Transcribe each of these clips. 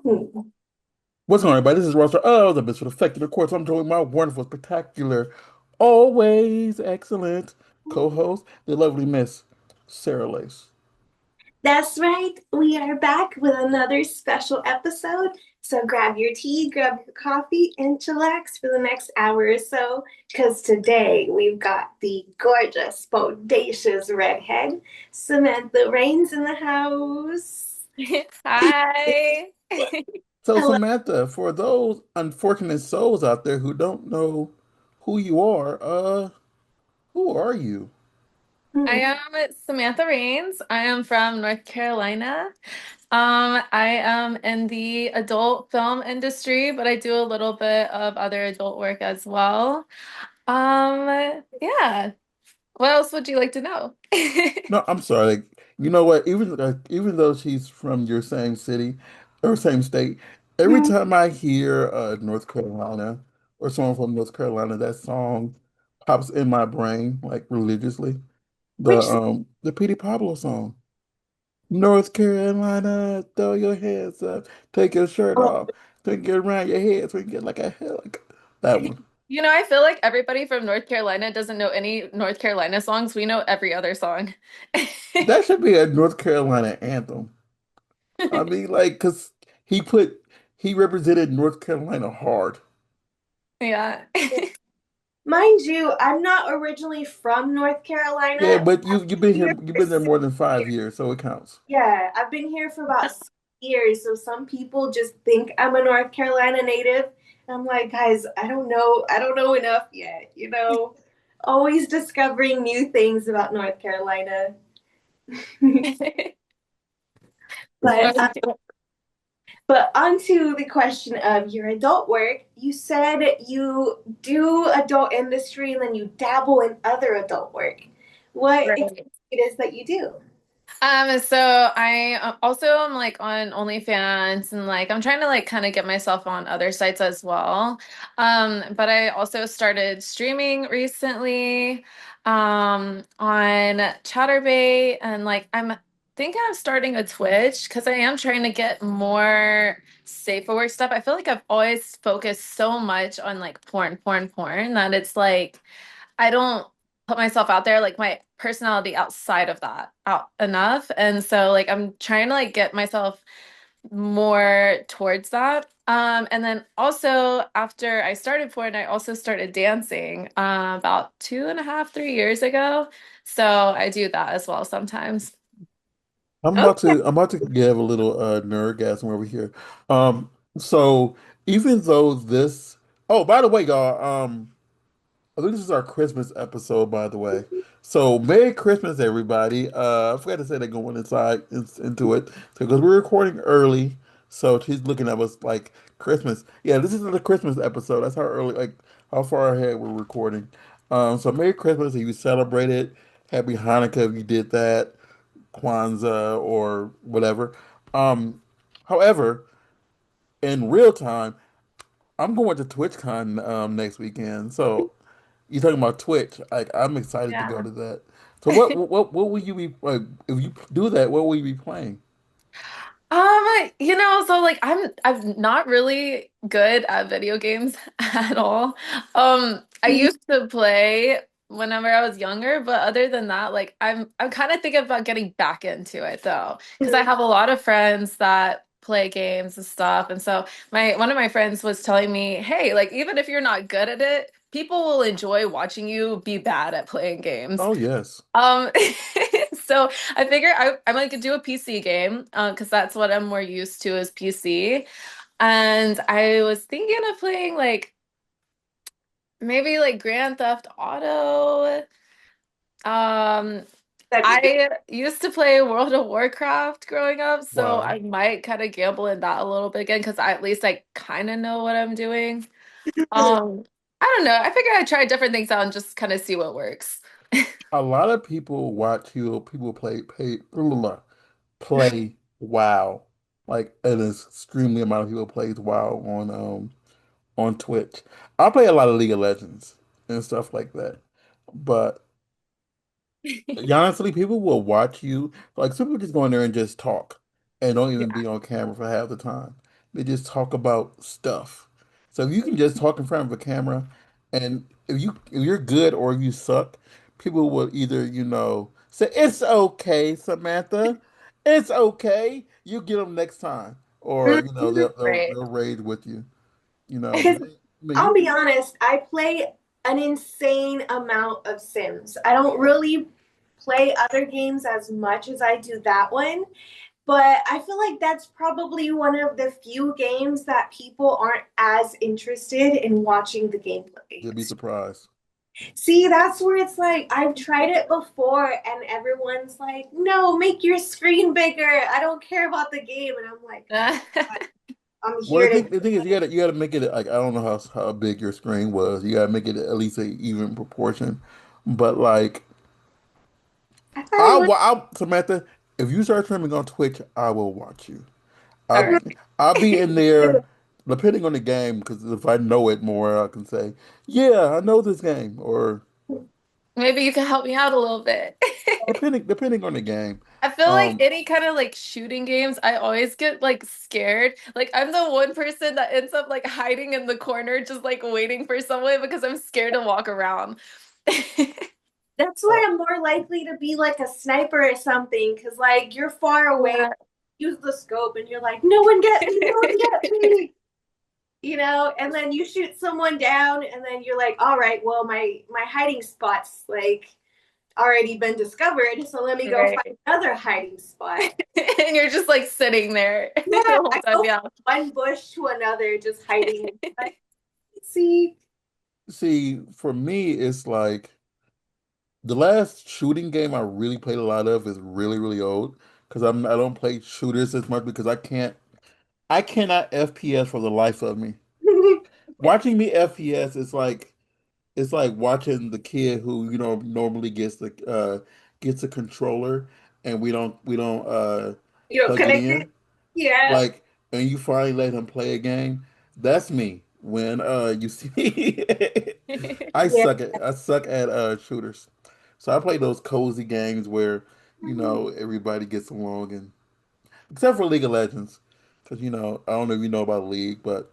Hmm. What's going on, everybody? This is Ross. Oh, the Misfit Effective. Of course, I'm joined by my wonderful, spectacular, always excellent co-host, the lovely Miss Sarah Lace. That's right. We are back with another special episode. So grab your tea, grab your coffee, and chillax for the next hour or so. Because today we've got the gorgeous, bodacious redhead, Samantha Reigns in the house. Hi. So, Hello. Samantha, for those unfortunate souls out there who don't know who you are, who are you? I Hmm. am Samantha Reigns. I am from North Carolina. I am in the adult film industry, but I do a little bit of other adult work as well. Yeah. What else would you like to know? No, I'm sorry. You know what? Even though she's from your same city or same state, every time I hear North Carolina or someone from North Carolina, that song pops in my brain like religiously. Which The Petey Pablo song. North Carolina, throw your hands up, take your shirt song? off, take it around your head so you can get like a helicopter. That one. I feel like everybody from North Carolina doesn't know any North Carolina songs. We know every other song. That should be a North Carolina anthem. I mean, like, because he put he represented North Carolina hard. Yeah. Mind you, I'm not originally from North Yeah, Carolina. but you've been I've been here, here you've for been there six more than five years. years, so it counts. Yeah, I've been here for about 6 years, so some people just think I'm a North Carolina native. And I'm like, guys, I don't know enough yet, Always discovering new things about North Carolina. But but onto the question of your adult work. You said you do adult industry and then you dabble in other adult work. What exactly Right. it is that you do? So I also am like on OnlyFans and like I'm trying to like kind of get myself on other sites as well. But I also started streaming recently on Chatterbait and like I'm thinking of starting a Twitch because I am trying to get more safe for work stuff. I feel like I've always focused so much on like porn that it's like I don't put myself out there like my personality outside of that out enough. And so like I'm trying to like get myself more towards that. And then also after I started porn, I also started dancing about 2.5, 3 years ago. So I do that as well sometimes. Okay. I'm about to give a little nerdgasm over here. Um, so even though this, oh, by the way, y'all, I think this is our Christmas episode, by the way. So Merry Christmas, everybody. I forgot to say that going into it because we're recording early, so she's looking at us like Christmas. Yeah, this is the Christmas episode. That's how early, like how far ahead we're recording. So Merry Christmas if you celebrate it. Happy Hanukkah if you did that. Kwanzaa or whatever. Um, However, in real time, I'm going to TwitchCon next weekend, so you're talking about Twitch. Like I'm excited to go Yeah. to that. So what will you be like if you do that? What will you be playing? So like I'm not really good at video games at all. I used to play whenever I was younger, but other than that, like I'm kind of thinking about getting back into it though, because I have a lot of friends that play games and stuff. And so my one of my friends was telling me, "Hey, like even if you're not good at it, people will enjoy watching you be bad at playing games." Oh yes, Um, so I figure I might do a PC game, because that's what I'm more used to is PC. And I was thinking of playing like maybe like Grand Theft Auto. Um, That'd be good. I used to play World of Warcraft growing up, so wow. I might kind of gamble in that a little bit again because at least I kind of know what I'm doing. Um, I don't know. I figure I'd try different things out and just kind of see what works. A lot of people watch you. People play WoW. Like an extremely amount of people plays WoW on Twitch. I play a lot of League of Legends and stuff like that. But honestly, people will watch you. Like some people just go in there and just talk and don't even be on camera for half the time. They just talk about stuff. So if you can just talk in front of a camera, and if you're good or if you suck, people will either, say it's okay, Samantha, it's okay. You get them next time, or Right. they'll rage with you. But I mean, I'll be honest, I play an insane amount of Sims. I don't really play other games as much as I do that one, but I feel like that's probably one of the few games that people aren't as interested in watching the gameplay. you'll be surprised. See, that's where it's like I've tried it before and everyone's like, "No, make your screen bigger. I don't care about the game." And I'm like, "I'm Well, here to." the thing is, you gotta make it like I don't know how big your screen was. You gotta make it at least a even proportion. But like, I thought it was I'll Samantha, if you start streaming on Twitch, I will watch you. All I'll right. I'll be in there, depending on the game, because if I know it more, I can say, yeah, I know this game, or Maybe you can help me out a little bit. depending on the game. I feel like Um, any kind of like shooting games, I always get like scared. Like I'm the one person that ends up like hiding in the corner, just like waiting for someone because I'm scared to walk around. That's uh, why I'm more likely to be like a sniper or something, because like you're far away, Yeah. use the scope, and you're like, no one get me, no one get me, and then you shoot someone down, and then you're like, all right, well, my hiding spot's like already been discovered, so let me go find Right. another hiding spot. And you're just like sitting there Yeah, the whole I time. go Yeah. from one bush to another, just hiding. Like, see, See, for me, it's like the last shooting game I really played a lot of is really, really old because I don't play shooters as much because I cannot FPS for the life of me. Watching me FPS is like it's like watching the kid who normally gets a controller and we don't you know, plug it connected. in. Yeah. Like, and you finally let him play a game. That's me. When you see Yeah. I suck at shooters. So I play those cozy games where, everybody gets along, and except for League of Legends. Because I don't know if you know about League, but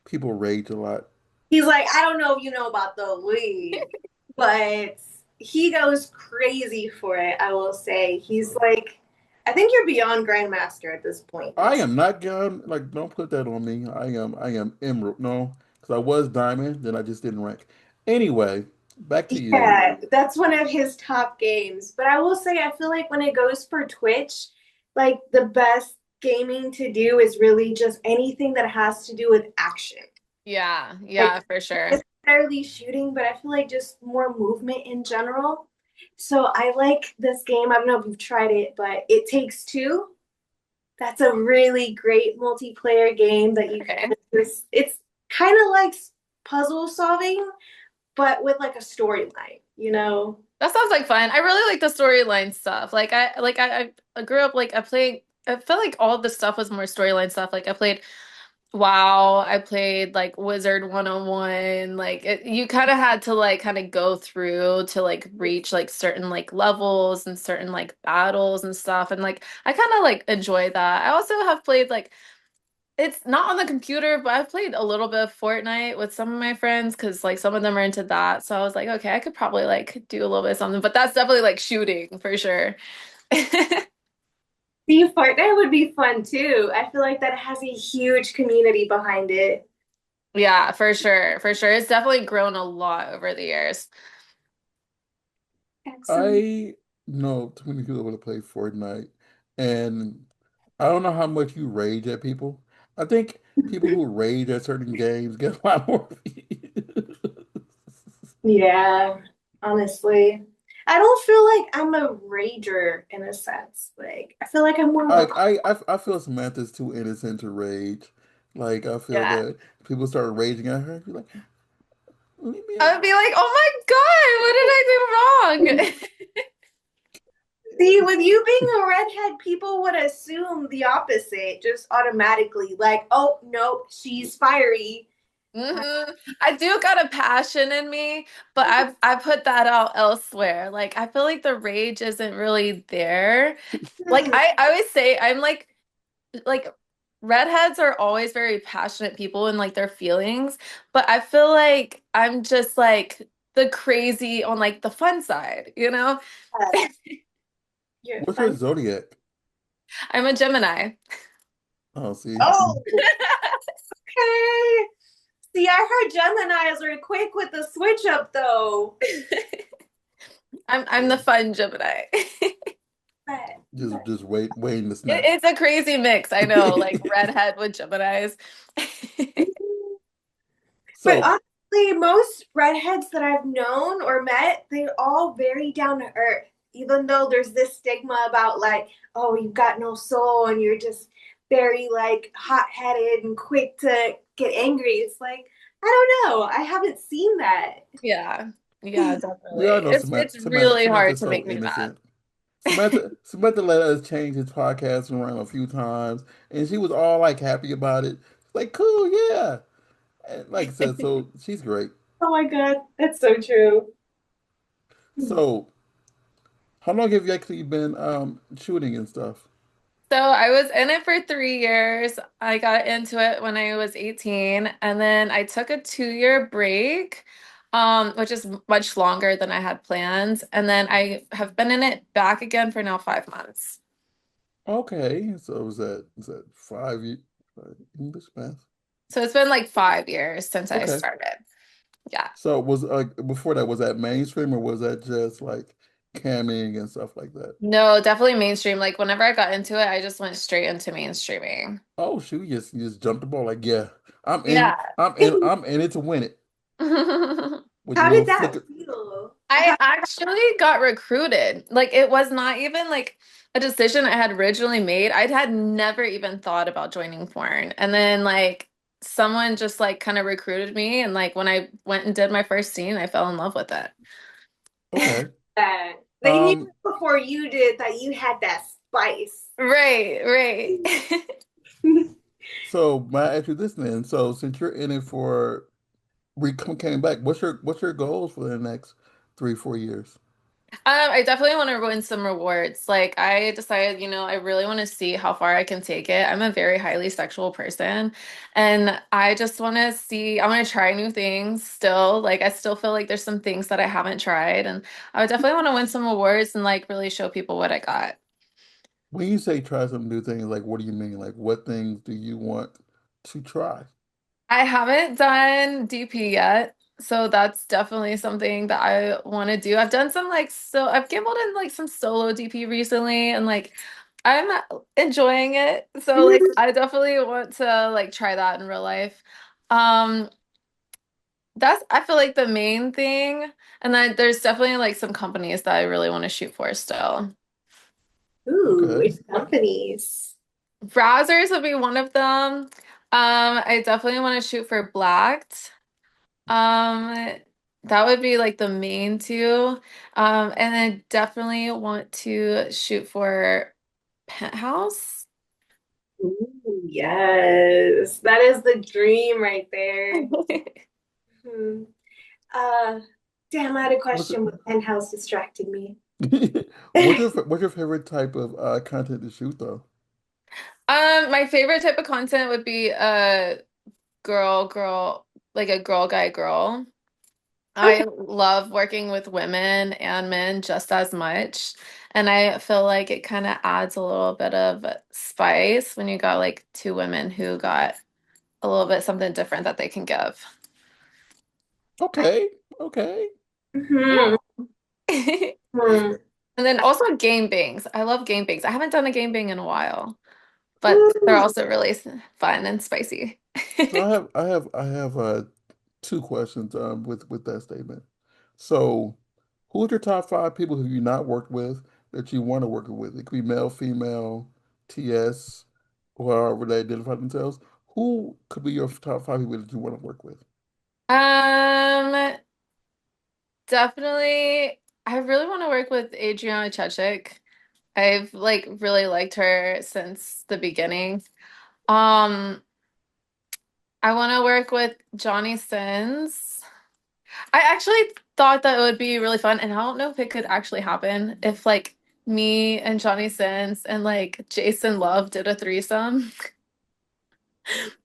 people rage a lot. He's like, I don't know if you know about the league, but he goes crazy for it, I will say. He's like, I think you're beyond Grandmaster at this point. I am not gone. Like, don't put that on me. I am Emerald. No, because I was Diamond, then I just didn't rank. Anyway, back to you. Yeah, that's one of his top games. But I will say, I feel like when it goes for Twitch, like the best gaming to do is really just anything that has to do with action. Yeah, Like, yeah, for not sure. necessarily shooting, but I feel like just more movement in general. So I like this game. I don't know if you've tried it, but It Takes Two. That's a really great multiplayer game that you Okay. can just, it's kind of like puzzle solving, but with like a storyline. That sounds like fun. I really like the storyline stuff. I grew up like I played I felt like all of the stuff was more storyline stuff. Like I played WoW, I played like Wizard 101. You kind of had to like kind of go through to like reach like certain like levels and certain like battles and stuff. And like I kind of like enjoy that. I also have played like it's not on the computer, but I've played a little bit of Fortnite with some of my friends because like some of them are into that. So I was like, okay, I could probably like do a little bit of something, but that's definitely like shooting for sure. See, Fortnite would be fun too. I feel like that has a huge community behind it. Yeah, for sure. For sure. It's definitely grown a lot over the years. Excellent. I know too many people that play Fortnite, and I don't know how much you rage at people. I think people who rage at certain games get a lot more views. Yeah, honestly. I don't feel like I'm a rager in a sense. Like, I feel like I'm more of a. Like I feel Samantha's too innocent to rage. Like I feel Yeah. that people start raging at her. You're like, leave me I would be like, oh my God, what did I do wrong? See, with you being a redhead, people would assume the opposite just automatically. Like, oh, nope, she's fiery. I do got a passion in me, but I put that out elsewhere. Like I feel like the rage isn't really there. Like I always say I'm like redheads are always very passionate people and like their feelings, but I feel like I'm just like the crazy on like the fun side, you know? You're What's your fun. zodiac? I'm a Gemini. Oh, see. Oh, okay. See, I heard Geminis are quick with the switch up though. I'm the fun Gemini. But, Just waiting to snap. It's a crazy mix, I know, like redhead with Geminis. but So, honestly, most redheads that I've known or met, they're all very down to earth. Even though there's this stigma about like, oh, you've got no soul and you're just very like hot-headed and quick to get angry. It's like, I don't know. I haven't seen that. Yeah. Yeah, we all definitely. know It's really hard Samantha's to so make me mad. innocent. Samantha let us change his podcast around a few times, and she was all like happy about it. Like, cool, yeah. And like I said, so she's great. Oh my God, that's so true. So, how long have you actually been shooting and stuff? So I was in it for 3 years. I got into it when I was 18, and then I took a 2-year break, which is much longer than I had planned. And then I have been in it back again for now 5 months. Okay, so is that 5 years English math? So it's been like 5 years since I Okay. started. Yeah. So was before that, was that mainstream or was that just like camming and stuff like that? No, definitely mainstream. Like whenever I got into it, I just went straight into mainstreaming. Oh shoot, you just jumped the ball like yeah, Yeah. I'm in it to win it with a How little did that flick. feel? I actually got recruited. Like it was not even like a decision I had originally made. I had never even thought about joining porn. And then like someone just like kind of recruited me and like when I went and did my first scene, I fell in love with it. Okay. That they knew Um, before you did that you had that spice. Right, right. so my ask you this then. So since you're in it for came back, what's your goals for the next 3, 4 years? I definitely want to win some rewards. Like I decided, I really want to see how far I can take it. I'm a very highly sexual person and I just want to see, I want to try new things still. Like I still feel like there's some things that I haven't tried and I would definitely want to win some awards and like really show people what I got. When you say try some new things, like what do you mean? Like what things do you want to try? I haven't done DP yet, so that's definitely something that I want to do. I've done some like I've gambled in like some solo DP recently and like I'm enjoying it. So like I definitely want to like try that in real life. Um that's I feel like the main thing. And then there's definitely like some companies that I really want to shoot for still. Ooh, Okay. which companies? Browsers would be one of them. I definitely want to shoot for Blacked. Um, that would be like the main two. And I definitely want to shoot for Penthouse. Ooh, yes, that is the dream right there. Hmm. Uh, damn, I had a What's it, question, but Penthouse distracted me. what's your favorite type of content to shoot though? My favorite type of content would be a girl, like a girl guy girl. I Okay. love working with women and men just as much. And I feel like it kind of adds a little bit of spice when you got like two women who got a little bit something different that they can give. Okay. Okay. Hmm. Hmm. And then also game bangs. I love game bangs. I haven't done a game bang in a while, but they're Ooh. also really fun and spicy. So I have two questions with that statement. So who's your top five people who you not worked with that you want to work with? It could be male, female, TS, or however they identify themselves. Who could be your top five people that you want to work with? Um, Definitely, I really want to work with Adriana Chechik. I've like really liked her since the beginning. Um, I want to work with Johnny Sins. I actually thought that it would be really fun, and I don't know if it could actually happen if like me and Johnny Sins and like Jason Love did a threesome.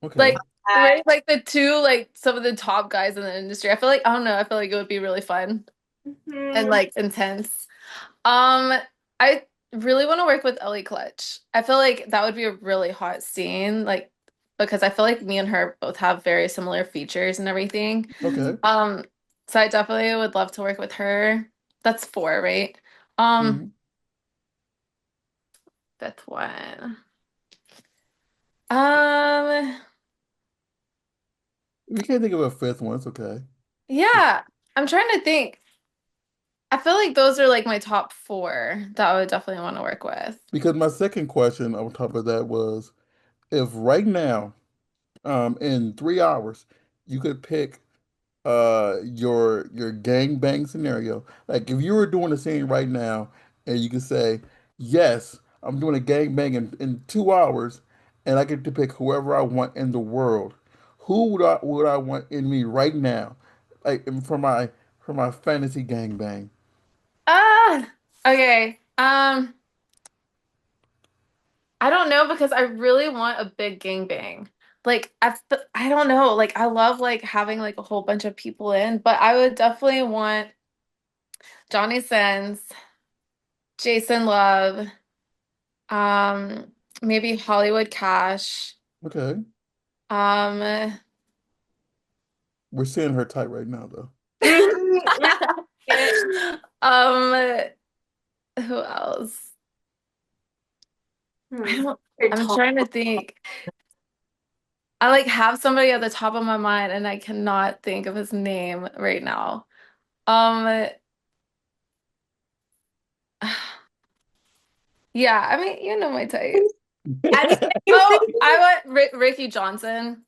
Okay. Like, right, like the two, like some of the top guys in the industry. I feel like, I don't know, I feel like it would be really fun and Mhm. like intense. Um, I really want to work with Ellie Clutch. I feel like that would be a really hot scene, like because I feel like me and her both have very similar features and everything. Okay. Um, so I definitely would love to work with her. That's four, right? Um, Hmm. fifth one. Um, You can't think of a fifth one. It's okay. yeah, I'm trying to think. I feel like those are like my top four that I would definitely want to work with. Because my second question on top of that was, if right now, in 3 hours, you could pick your gang bang scenario. Like if you were doing a scene right now and you could say, yes, I'm doing a gang bang in 2 hours and I get to pick whoever I want in the world. Who would I want in me right now? Like for my fantasy gang bang. Ah, okay. I don't know because I really want a big gangbang. Like I don't know. Like I love like having like a whole bunch of people in, but I would definitely want Johnny Sins, Jason Love, maybe Hollywood Cash, Okay. um, We're seeing her type right now though. Mhm. Mhm. um, who else? I Hmm. don't. You're I'm tall. trying to think. I like have somebody at the top of my mind, and I cannot think of his name right now. Um. Yeah, I mean, you know my type. I mean, I can Oh, think I want Ricky Johnson.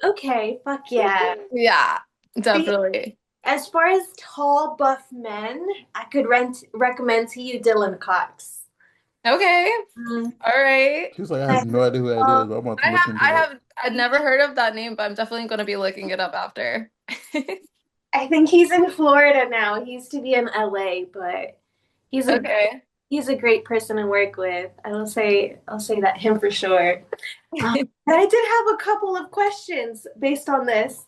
okay, fuck yeah. Yeah, See, definitely. as far as tall, buff men, I could recommend to you Dylan Cox. Okay, Mm. all right. She was like, I have Like, no idea who that is, but I want to look I into it. have, I'd never heard of that name, but I'm definitely going to be looking it up after. I think he's in Florida now. He used to be in LA, but he's a Okay. he's a great person to work with. I'll say that him for sure. But I did have a couple of questions based on this.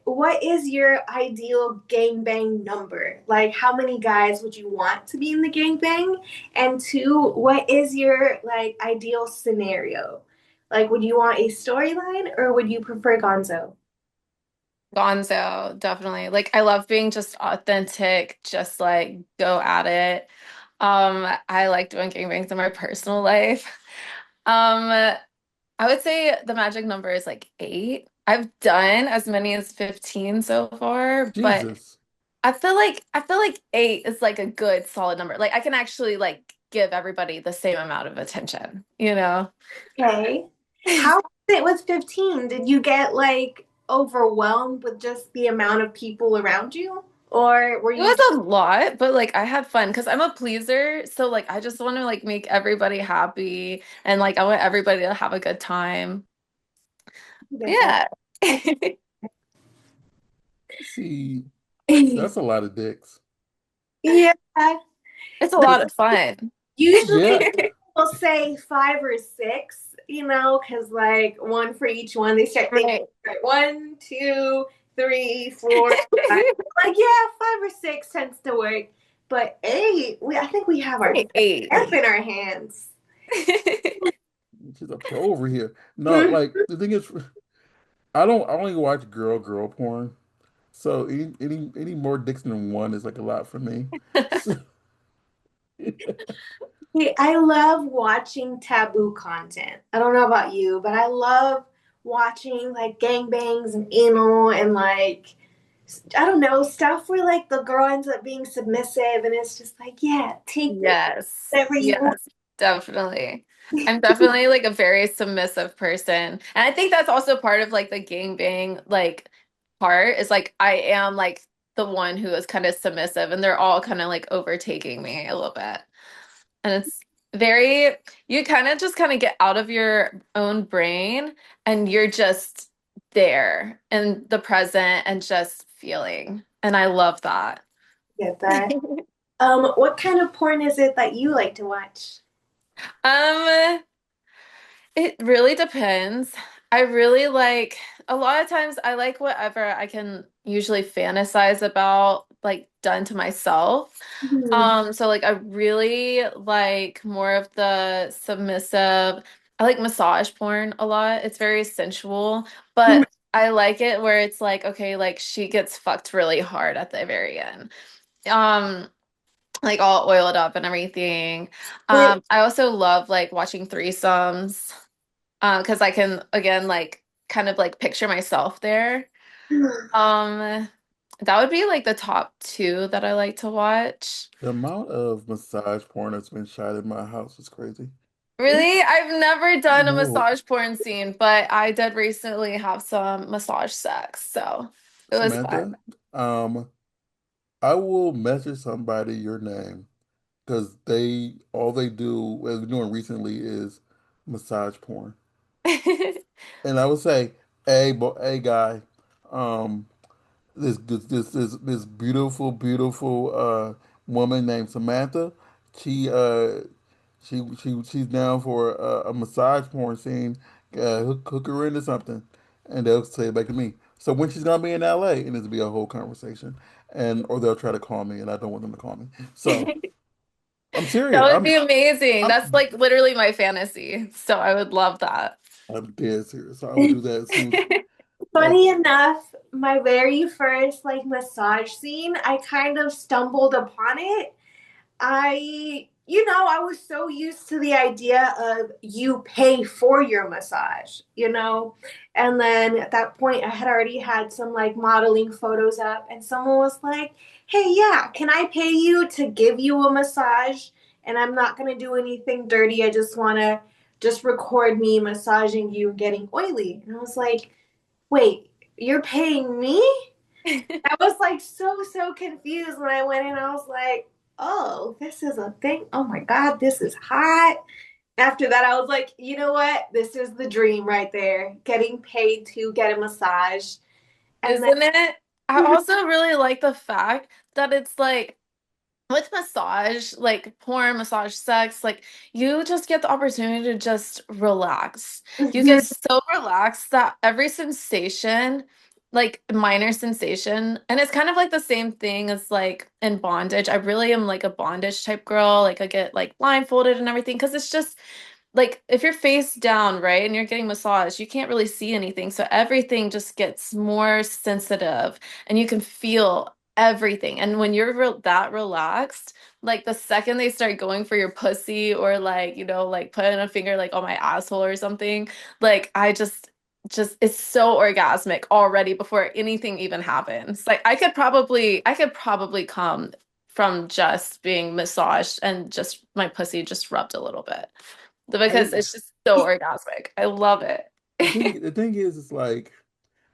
What is your ideal gangbang number? Like, how many guys would you want to be in the gangbang? And two, what is your like ideal scenario? Like, would you want a storyline or would you prefer Gonzo? Gonzo, definitely. Like I love being just authentic, just like go at it. I like doing gangbangs in my personal life. Um, I would say the magic number is like eight. I've done as many as 15 so far, but Jesus. I feel like eight is like a good solid number. Like I can actually like give everybody the same amount of attention, you know? Okay. How was it with 15? Did you get like overwhelmed with just the amount of people around you? Or were It you was a lot, but like I had fun because I'm a pleaser. So like I just want to like make everybody happy and like I want everybody to have a good time. get that? Yeah. See, that's a lot of dicks. Yeah. It's a lot of fun. Usually Yeah. we'll say five or six, because like one for each one. They start thinking, Right. right, one, two, three, four, five. Like, yeah, five or six tends to work. But eight, I think we have our Say eight. champ in our hands. She's a pro over here. No, like the thing is, I only watch girl porn. So any more dicks than one is like a lot for me. So, See, I love watching taboo content. I don't know about you, but I love watching like gangbangs and anal and like I don't know, stuff where like the girl ends up being submissive and it's just like, yeah, take it, Yes. whatever you want. Yes, definitely. I'm definitely like a very submissive person. And I think that's also part of like the gangbang like part is like I am like the one who is kind of submissive and they're all kind of like overtaking me a little bit. And it's very, you kind of just kind of get out of your own brain and you're just there in the present and just feeling. And I love that. Get that. What kind of porn is it that you like to watch? Um, It really depends. I really like a lot of times I like whatever I can usually fantasize about like done to myself. Mhm. So like I really like more of the submissive. I like massage porn a lot. It's very sensual, but I like it where it's like okay, like she gets fucked really hard at the very end. Um like all oiled up and everything. It, I also love like watching threesomes. Because I can again like kind of like picture myself there. Um, that would be like the top two that I like to watch. The amount of massage porn that's been shot in my house is crazy. Really? I've never done a No, massage porn scene, but I did recently have some massage sex, so it was fun. Samantha, um, I will message somebody your name because they all they do, what they're doing recently is massage porn. And I would say, hey guy, um, this beautiful, beautiful woman named Samantha. She she's down for a massage porn scene. Hook her into something, and they'll say it back to me. So when she's gonna be in LA, and it'll be a whole conversation, and or they'll try to call me, and I don't want them to call me. So I'm That serious. would be amazing. That's I'm like literally my fantasy, so I would love that. I'm dead serious. So I would do that as soon as like Funny enough, my very first like massage scene, I kind of stumbled upon it. I was so used to the idea of you pay for your massage. And then at that point, I had already had some like modeling photos up, and someone was like, hey, yeah, can I pay you to give you a massage? And I'm not going to do anything dirty. I just want to just record me massaging you and getting oily. And I was like, wait, you're paying me? I was like so confused when I went in. I was like, oh, this is a thing. Oh my God, this is hot. After that, I was like, you know what? This is the dream right there. Getting paid to get a massage. And Isn't it? I also really like the fact that it's like with massage, like porn, massage sex, like you just get the opportunity to just relax. You then get so relaxed that every sensation, like minor sensation, and it's kind of like the same thing as like in bondage. I really am like a bondage type girl. Like I get like blindfolded and everything because it's just like if you're face down, right, and you're getting massaged, you can't really see anything. So everything just gets more sensitive and you can feel everything. And when you're that relaxed, like the second they start going for your pussy or like, like putting a finger like on my asshole or something, like I just it's so orgasmic already before anything even happens. Like I could probably come from just being massaged and just my pussy just rubbed a little bit I because it's just so orgasmic. I love it. the thing is, it's like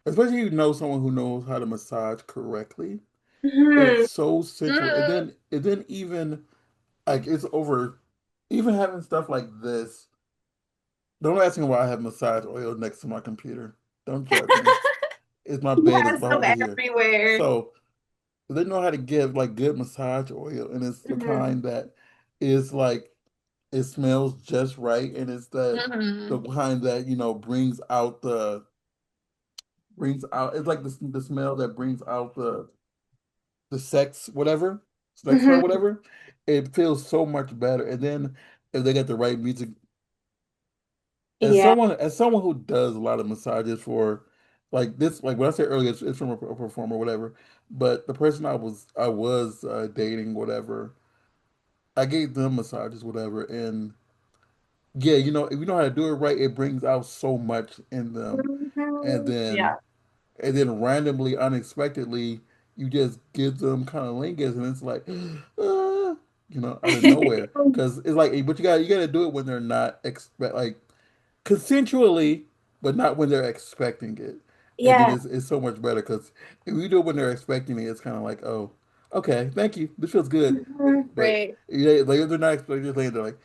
especially if you know someone who knows how to massage correctly. It's Mhm. so sensual. And Mm. then even like it's over even having stuff like this. Don't ask me why I have massage oil next to my computer. Don't judge me. It's my He bed is has them over here. everywhere. So they know how to give like good massage oil and it's the Mhm. kind that is like it smells just right and it's the Mhm. kind that, brings out it's like the smell that brings out the sex or Mhm. whatever, it feels so much better. And then if they get the right music, Yeah. as someone who does a lot of massages for like this, like what I said earlier, it's from a performer, whatever. But the person I was dating, whatever, I gave them massages, whatever, and yeah, if you know how to do it right, it brings out so much in them, and Mhm. then Yeah. and then randomly, unexpectedly, you just give them kind of lingus, and it's like, out of nowhere. Because it's like, but you got to do it when they're not expect like consensually, but not when they're expecting it. And then Yeah. it's so much better because if you do it when they're expecting it, it's kind of like, oh, okay, thank you, this feels good. Mhm. But Right. yeah, like if they're not expecting it, they're like,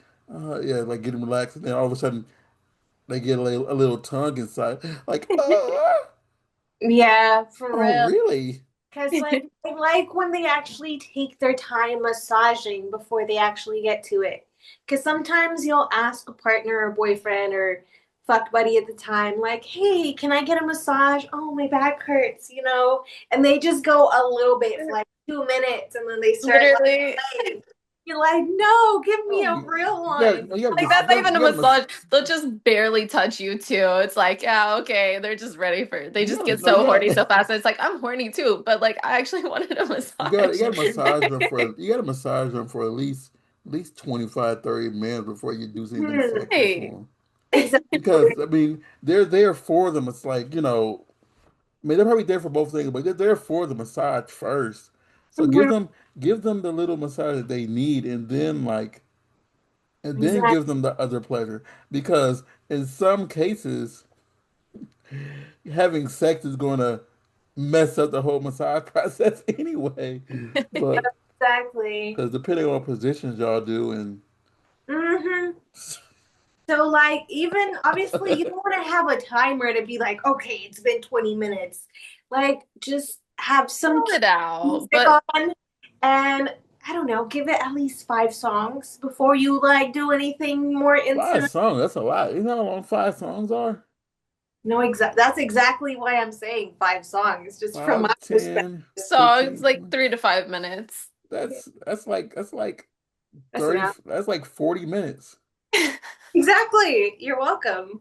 yeah, like getting relaxed, and then all of a sudden they get a little tongue inside, like, Yeah, for oh, real. really? Because, like, I like when they actually take their time massaging before they actually get to it. Because sometimes you'll ask a partner or boyfriend or fuck buddy at the time, like, hey, can I get a massage? Oh, my back hurts, you know? And they just go a little bit for like 2 minutes and then they start like, Literally. hey. You're like, no, give me Oh, a real one. Like that's not even a massage. They'll just barely touch you too. It's like, yeah, okay. They're just ready for they you just gotta, get no, you so horny gotta, so fast. It's like I'm horny too, but like I actually wanted a you massage. gotta massage them for at least 25, 30 minutes before you do anything Hmm. sexual to Hey. them. Exactly. Because I mean, they're there for them. It's like, I mean, they're probably there for both things, but they're there for the massage first. So Mhm. give them the little massage that they need, and then Exactly. give them the other pleasure. Because in some cases, having sex is going to mess up the whole massage process anyway. But Exactly. because depending on what positions y'all do, and Hmm. So, like, even obviously, you don't want to have a timer to be like, okay, it's been 20 minutes. Like, just have some Pull it out. music But on and I don't know, give it at least 5 songs before you like do anything more five intimate. songs, that's a lot. You know how long 5 songs are? No, that's exactly why I'm saying 5 songs, just from my Five, perspective. 10, songs 15, like 20. 3 to 5 minutes. That's like That's 30, enough. that's like 40 minutes. Exactly. You're welcome.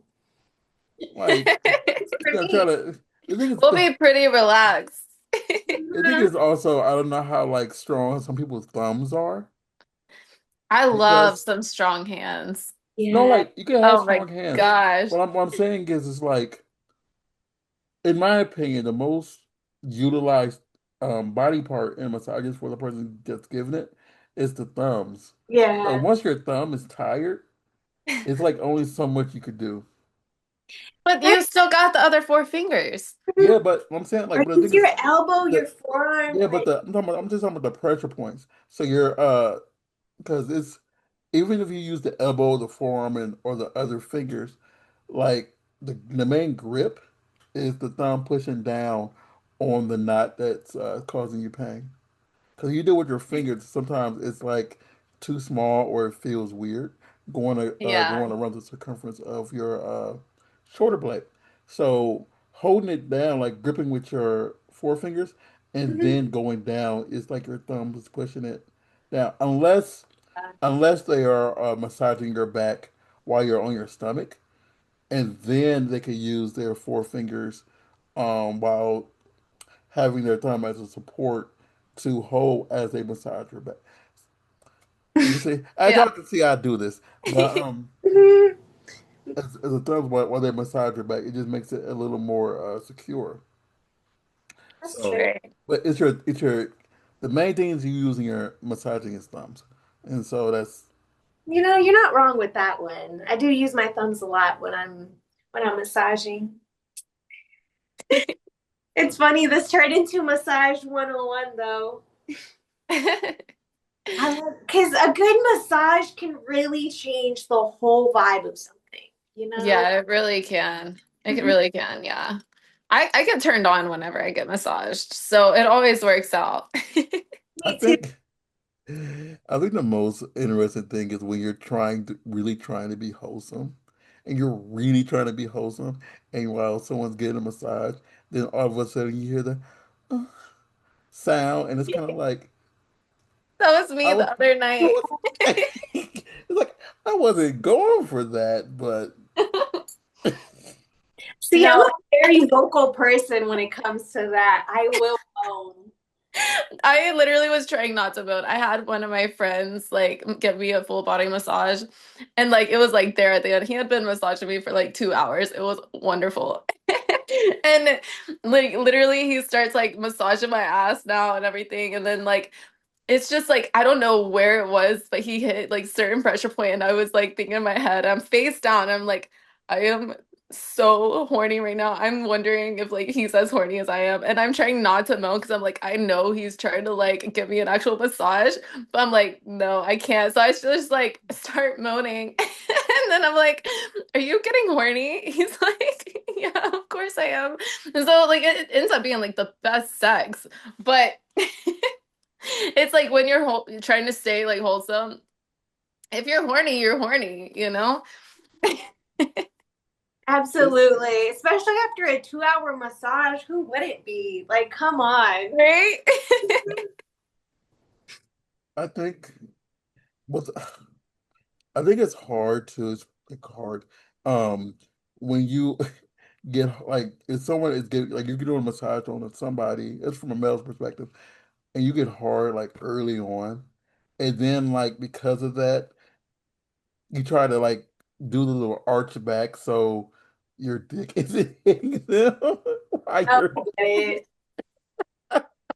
Like, it's For gonna try me. to, the thing is, We'll be pretty relaxed. the thing Mhm. is also, I don't know how like strong some people's thumbs are I love because some strong hands. no, Yeah. like you can have Oh my strong hands. gosh. What I'm saying is like, in my opinion, the most utilized body part in massages for the person that's giving it is the thumbs. So Yeah. once your thumb is tired, it's like only so much you could do. But you still got the other 4 fingers. Yeah, but I'm saying like, Or but the use thing your is, elbow, your the forearm, yeah, but like I'm just talking about the pressure points. So you're because it's even if you use the elbow, the forearm, and or the other fingers, like the main grip is the thumb pushing down on the knot that's causing you pain. Because you do it with your fingers, sometimes it's like too small or it feels weird Yeah. going around the circumference of your shoulder blade. So holding it down, like gripping with your forefingers, and mhm. then going down, it's like your thumb is pushing it down. Unless they are massaging your back while you're on your stomach, and then they can use their forefingers while having their thumb as a support to hold as they massage your back. You see, I Yeah. y'all can see I do this, but Mhm. as a thumb while they massage your back, it just makes it a little more secure. That's So, true. Right. but it's your the main thing is you using your massaging his thumbs, and so that's You know, you're not wrong with that one. I do use my thumbs a lot when I'm massaging. It's funny, this turned into massage 101 though. Because a good massage can really change the whole vibe of something, you know? Yeah, it really can. It Mhm. really can, yeah. I get turned on whenever I get massaged, so it always works out. I Me too. think I think the most interesting thing is when you're really trying to be wholesome, and you're really trying to be wholesome, and while someone's getting a massage, then all of a sudden you hear the uh, sound, and it's kind of like That was I me was, the other I night. was it's like I wasn't going for that, but See, I'm No, a very vocal person when it comes to that. I will moan. I literally was trying not to vote. I had one of my friends like give me a full body massage, and like it was like there at the end. He had been massaging me for like 2 hours. It was wonderful. And like literally he starts like massaging my ass now and everything. And then like it's just like I don't know where it was, but he hit like certain pressure point, and I was like thinking in my head, I'm face down. I'm like, I am so horny right now. I'm wondering if like he's as horny as I am, and I'm trying not to moan because I'm like, I know he's trying to like give me an actual massage, but I'm like, no, I can't. So I just like start moaning, and then I'm like, are you getting horny? He's like, yeah, of course I am. And so like it ends up being like the best sex, but. It's like when you're trying to stay like wholesome. If you're horny, you're horny, you know? It's Absolutely. Especially after a 2 hour massage. Who would it be? Like, come on. Right? I think what's I think it's hard to it's like hard um when you get like if someone is getting like you're doing a massage on somebody, it's from a male's perspective, and you get hard like early on, and then like because of that, you try to like do the little arch back so your dick isn't hitting them while I you're get it.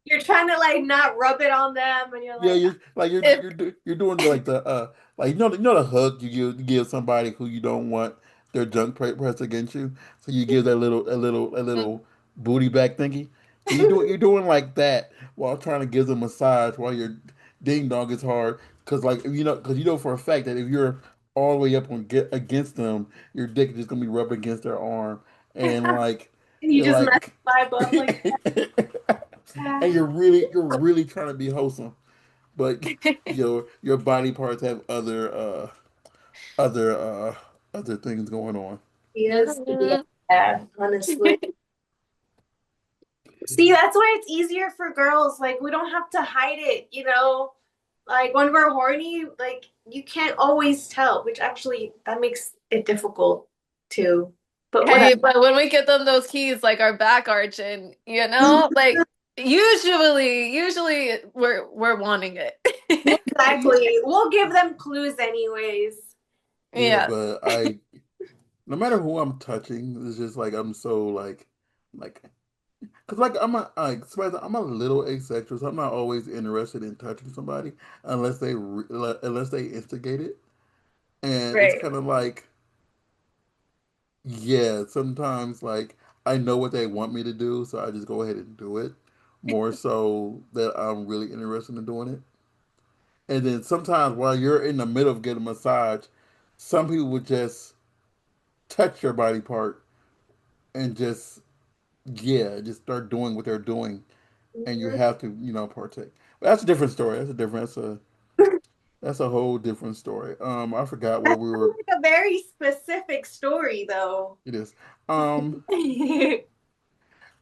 You're trying to like not rub it on them, and you're yeah, like, you're like If you're doing like the like you know the hug you give somebody who you don't want their junk pressed against you, so you give that little booty back thingy. So you're doing like that while trying to give them a massage while your ding dong is hard because like if you know because you know for a fact that if you're all the way up on get against them, your dick is just gonna be rubbed against their arm and like you you're just mess like the vibe up like and that. you're really trying to be wholesome but your body parts have other other things going on. Yes, Mhm. yeah, honestly. See, that's why it's easier for girls. Like, we don't have to hide it, you know? Like, when we're horny, like, you can't always tell, which actually, that makes it difficult too. But whatever. Hey, but when we get them those keys, like our back arching, like usually we're wanting it. Exactly. We'll give them clues anyways. Yeah, Yeah, but I no matter who I'm touching, it's just like I'm so like because like I'm a little asexual, so I'm not always interested in touching somebody unless they instigate it, and it's right. kind of like yeah, sometimes like I know what they want me to do, so I just go ahead and do it more so that I'm really interested in doing it. And then sometimes while you're in the middle of getting a massage, some people would just touch your body part and just yeah, just start doing what they're doing, and you Mhm. have to partake. But that's a different story. That's a whole different story. I forgot where That we were. sounds like a very specific story, though. It is. I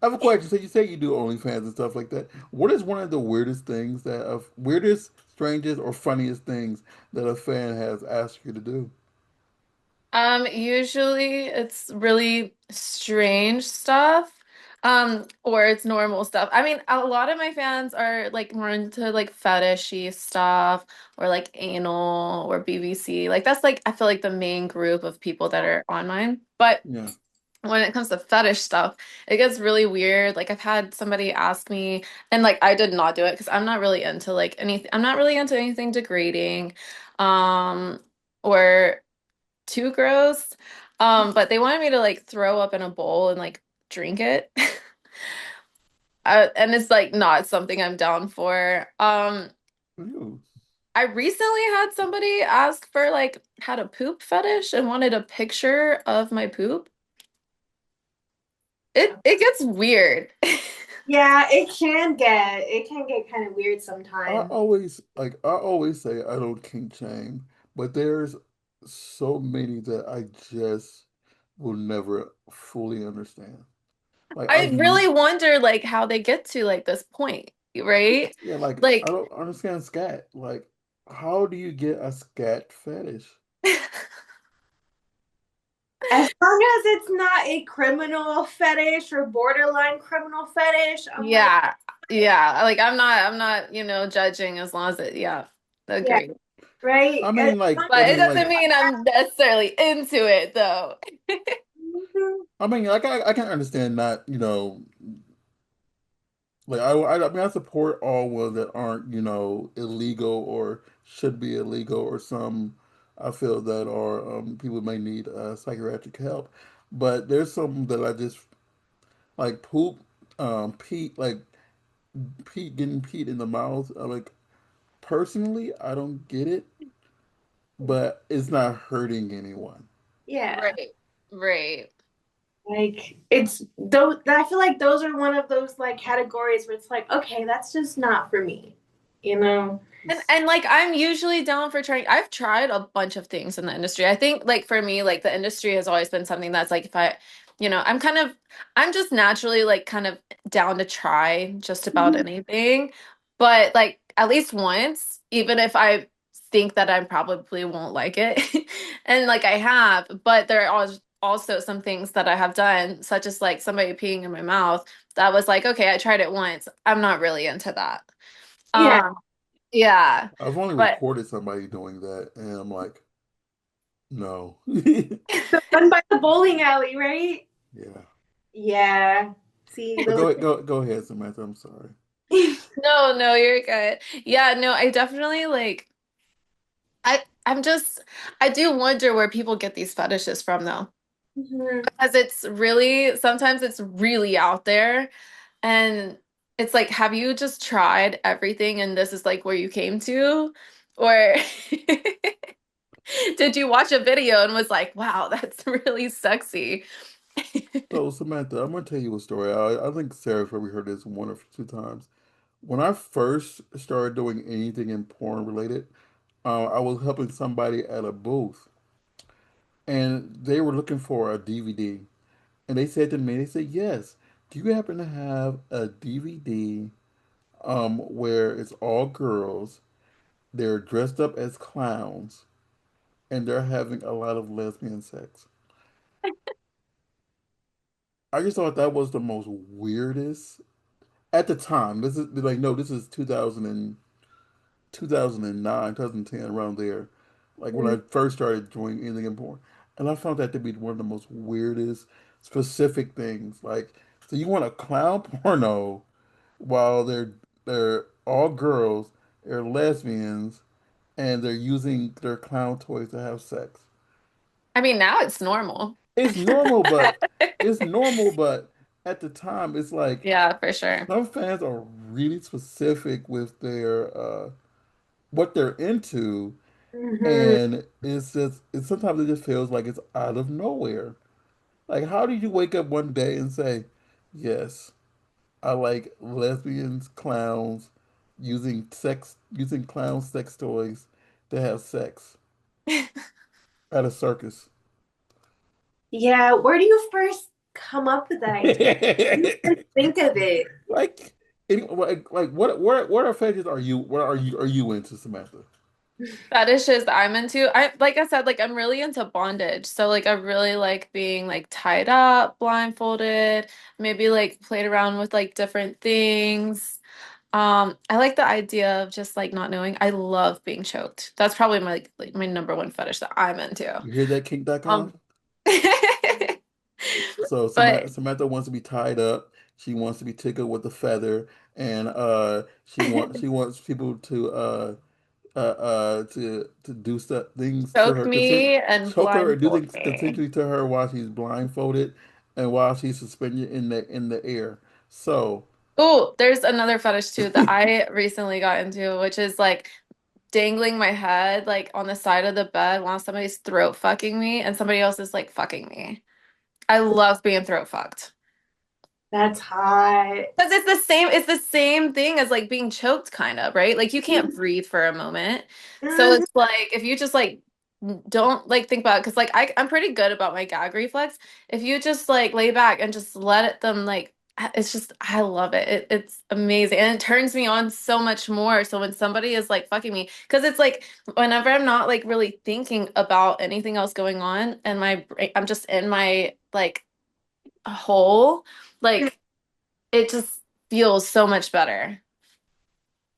have a question. So you say you do OnlyFans and stuff like that. What is one of the weirdest things weirdest, strangest, or funniest things that a fan has asked you to do? Usually it's really strange stuff, or it's normal stuff. I mean, a lot of my fans are like more into like fetishy stuff or like anal or BBC. Like that's like I feel like the main group of people that are on mine. But Yeah. when it comes to fetish stuff, it gets really weird. Like I've had somebody ask me, and like I did not do it because I'm not really into like anything. I'm not really into anything degrading, um, or too gross. But they wanted me to like throw up in a bowl and like drink it. And it's like not something I'm down for. Ew. I recently had somebody ask for like had a poop fetish and wanted a picture of my poop. It gets weird. Yeah, it can get kind of weird sometimes. I always say I don't kink shame, but there's so many that I just will never fully understand. Like I really wonder like how they get to like this point, right? yeah, like I Like don't understand scat. Like how do you get a scat fetish? As long as it's not a criminal fetish or borderline criminal fetish, I'm like, yeah. Yeah, like I'm not, judging as long as yeah, yeah, agree. right. But it doesn't mean I'm necessarily into it though. I mean like I can understand not, like I mean I support all ones that aren't, illegal or should be illegal or some I feel that are people may need psychiatric help. But there's some that I just like poop, Pete like Pete getting Pete in the mouth. Like personally, I don't get it, but it's not hurting anyone. Yeah, Right. Right. like it's those. I feel like those are one of those like categories where it's like, okay, that's just not for me. you know? And like I'm usually down for trying. I've tried a bunch of things in the industry. I think like for me, like the industry has always been something that's like if I, I'm just naturally like kind of down to try just about Mhm. anything. But like at least once, even if I think that I probably won't like it, and like I have, but there are also some things that I have done, such as like somebody peeing in my mouth, that was like, okay, I tried it once. I'm not really into that. Yeah. Um, yeah, I've only but recorded somebody doing that, and I'm like, no. The one by the bowling alley, right? Yeah. Yeah. See, But those. go ahead, Samantha. I'm sorry. no, no, you're good. Yeah, no, I definitely like I'm just I do wonder where people get these fetishes from though. Mhm. Because it's really sometimes it's really out there and it's like have you just tried everything and this is like where you came to? Or did you watch a video and was like, wow, that's really sexy? So, Samantha, I'm gonna tell you a story. I think Sarah's probably heard this one or two times. When I first started doing anything in porn related, I was helping somebody at a booth, and they were looking for a DVD. And they said to me, they said, "Yes. Do you happen to have a DVD where it's all girls? They're dressed up as clowns, and they're having a lot of lesbian sex." I just thought that was the most weirdest at the time. This is like no, this is 2009, 2010, around there. Like when I first started doing anything in porn. And I found that to be one of the most weirdest specific things. Like, so you want a clown porno while they're all girls, they're lesbians, and they're using their clown toys to have sex. I mean, now it's normal. It's normal, but it's normal, but at the time it's like Yeah, for sure. some fans are really specific with their what they're into, Mhm. and it's sometimes it just feels like it's out of nowhere. Like, how do you wake up one day and say, "Yes, I like lesbians, clowns, using clown sex toys to have sex at a circus." Yeah, where do you first come up with that idea? You first think of it. Like, like what are fetishes are you into, Samantha? Fetishes that I'm into. I like I said, like I'm really into bondage. So like I really like being like tied up, blindfolded, maybe like played around with like different things. I like the idea of just like not knowing. I love being choked. That's probably like my number one fetish that I'm into. You hear that, kink.com? Um So but Samantha wants to be tied up. She wants to be tickled with a feather, and she wants people to do stuff things to choke her, me and choke her, or do blindfold things me. consensually to her while she's blindfolded and while she's suspended in the air. So Oh, there's another fetish too that I recently got into, which is like dangling my head like on the side of the bed while somebody's throat fucking me and somebody else is like fucking me. I love being throat fucked. That's hot. Because it's the same thing as like being choked kind of, right? Like you can't breathe for a moment. So Mhm. it's like if you just like don't like think about it because like I'm pretty good about my gag reflex. If you just like lay back and just let it them like it's just I love it. It's amazing. And it turns me on so much more. So when somebody is like fucking me, because it's like whenever I'm not like really thinking about anything else going on and I'm just in my like hole, like it just feels so much better.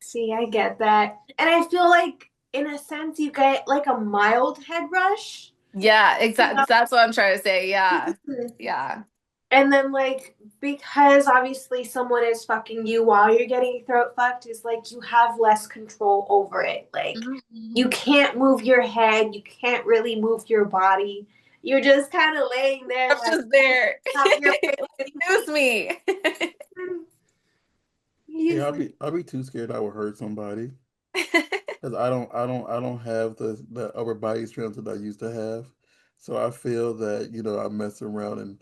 See, I get that. And I feel like, in a sense, you get like a mild head rush. Yeah, You exactly. know? That's what I'm trying to say. Yeah. Yeah. And then, like, because obviously someone is fucking you while you're getting throat fucked, is like you have less control over it. Like, Mhm. you can't move your head, you can't really move your body. You're just kind of laying there, I'm like, just there. have your Excuse me. yeah, He's like, I'll be too scared I will hurt somebody because I don't have the upper body strength that I used to have. So I feel that I mess around and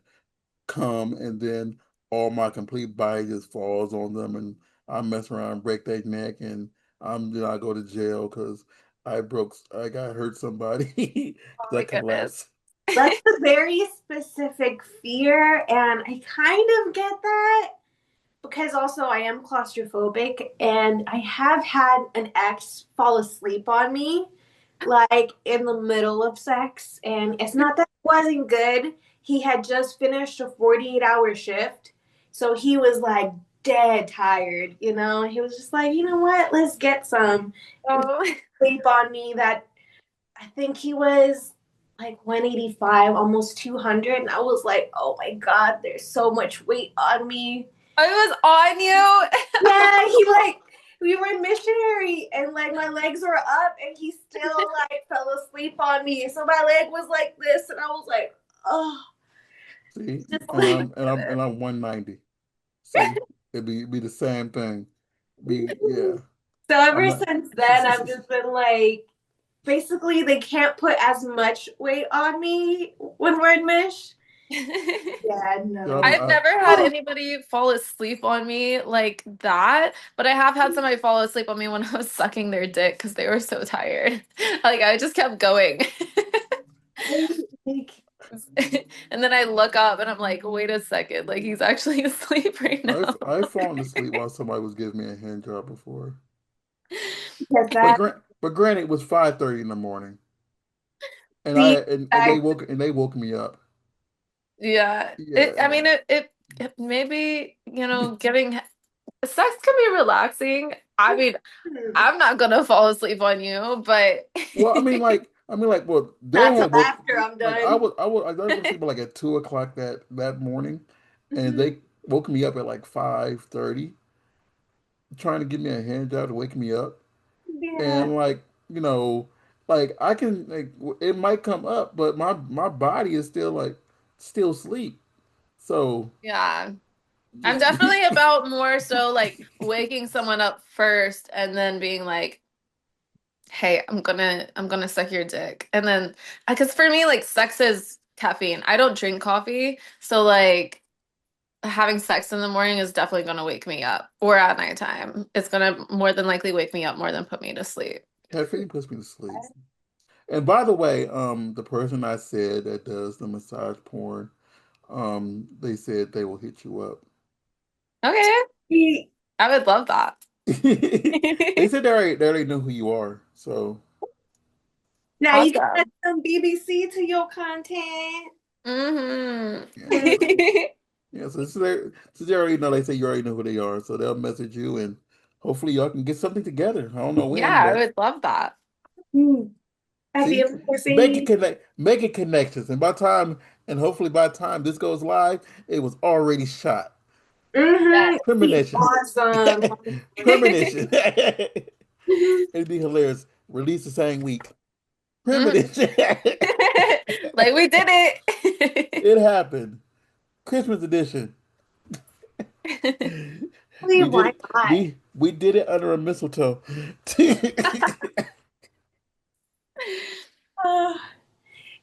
come, and then all my complete body just falls on them, and I mess around and break their neck, and I'm I go to jail because I got hurt somebody Oh because I my goodness. collapsed. That's a very specific fear, and I kind of get that because also I am claustrophobic, and I have had an ex fall asleep on me like in the middle of sex, and it's not that it wasn't good. He had just finished a 48-hour shift, so he was like dead tired, you know. He was just like, you know what, let's get some, and Oh. sleep on me. That I think he was like 185, almost 200, and I was like, oh my god, there's so much weight on me. I was on you. Yeah, he like we were in missionary and like my legs were up and he still like fell asleep on me. So my leg was like this and I was like, oh, See, just and like I'm 190. See, it'd be the same thing. Be yeah. so I'm ever not. since then I've just been like basically they can't put as much weight on me when we're in mish. Yeah, Yeah, no. I've I, never had anybody fall asleep on me like that, but I have had somebody fall asleep on me when I was sucking their dick because they were so tired. Like I just kept going. Like, And then I look up and I'm like, wait a second, like he's actually asleep right now. I've fallen asleep while somebody was giving me a hand job before. because But that granted, it was 5:30 in the morning, and the they woke me up. Yeah. Yeah, I mean it maybe, giving sex can be relaxing. I mean, I'm not gonna fall asleep on you, but well, well, they not till had woke after I'm like done. I was asleep like at 2 o'clock that morning, and Mhm. they woke me up at like 5:30, trying to give me a hand job to wake me up, Yeah. and like I can like it might come up, but my body is still like still asleep. So yeah. I'm just definitely about more so like waking someone up first and then being like, "Hey, I'm gonna suck your dick." And then because for me like sex is caffeine. I don't drink coffee, so like having sex in the morning is definitely gonna wake me up or at nighttime. It's gonna more than likely wake me up more than put me to sleep. caffeine puts me to sleep. And by the way, the person I said that does the massage porn, they said they will hit you up. Okay, I would love that. They said they already know who you are. So Now you can add Awesome. some BBC to your content. Hmm. yeah, so yeah, since they already know, they say you already know who they are. So they'll message you and hopefully y'all can get something together. I don't know Yeah, when, I but would love that. At the see, embassy. making connections. And hopefully by the time this goes live, it was already shot. Mm-hmm. Yes. Be Premonition. awesome. Premonition. Mhm. It'd be hilarious. Release the same week. Mhm. Premonition. Like we did it. It happened. Christmas edition. We did Why it. not? We did it under a mistletoe. Uh,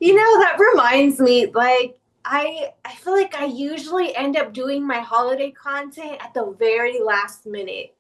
that reminds me, like I feel like I usually end up doing my holiday content at the very last minute.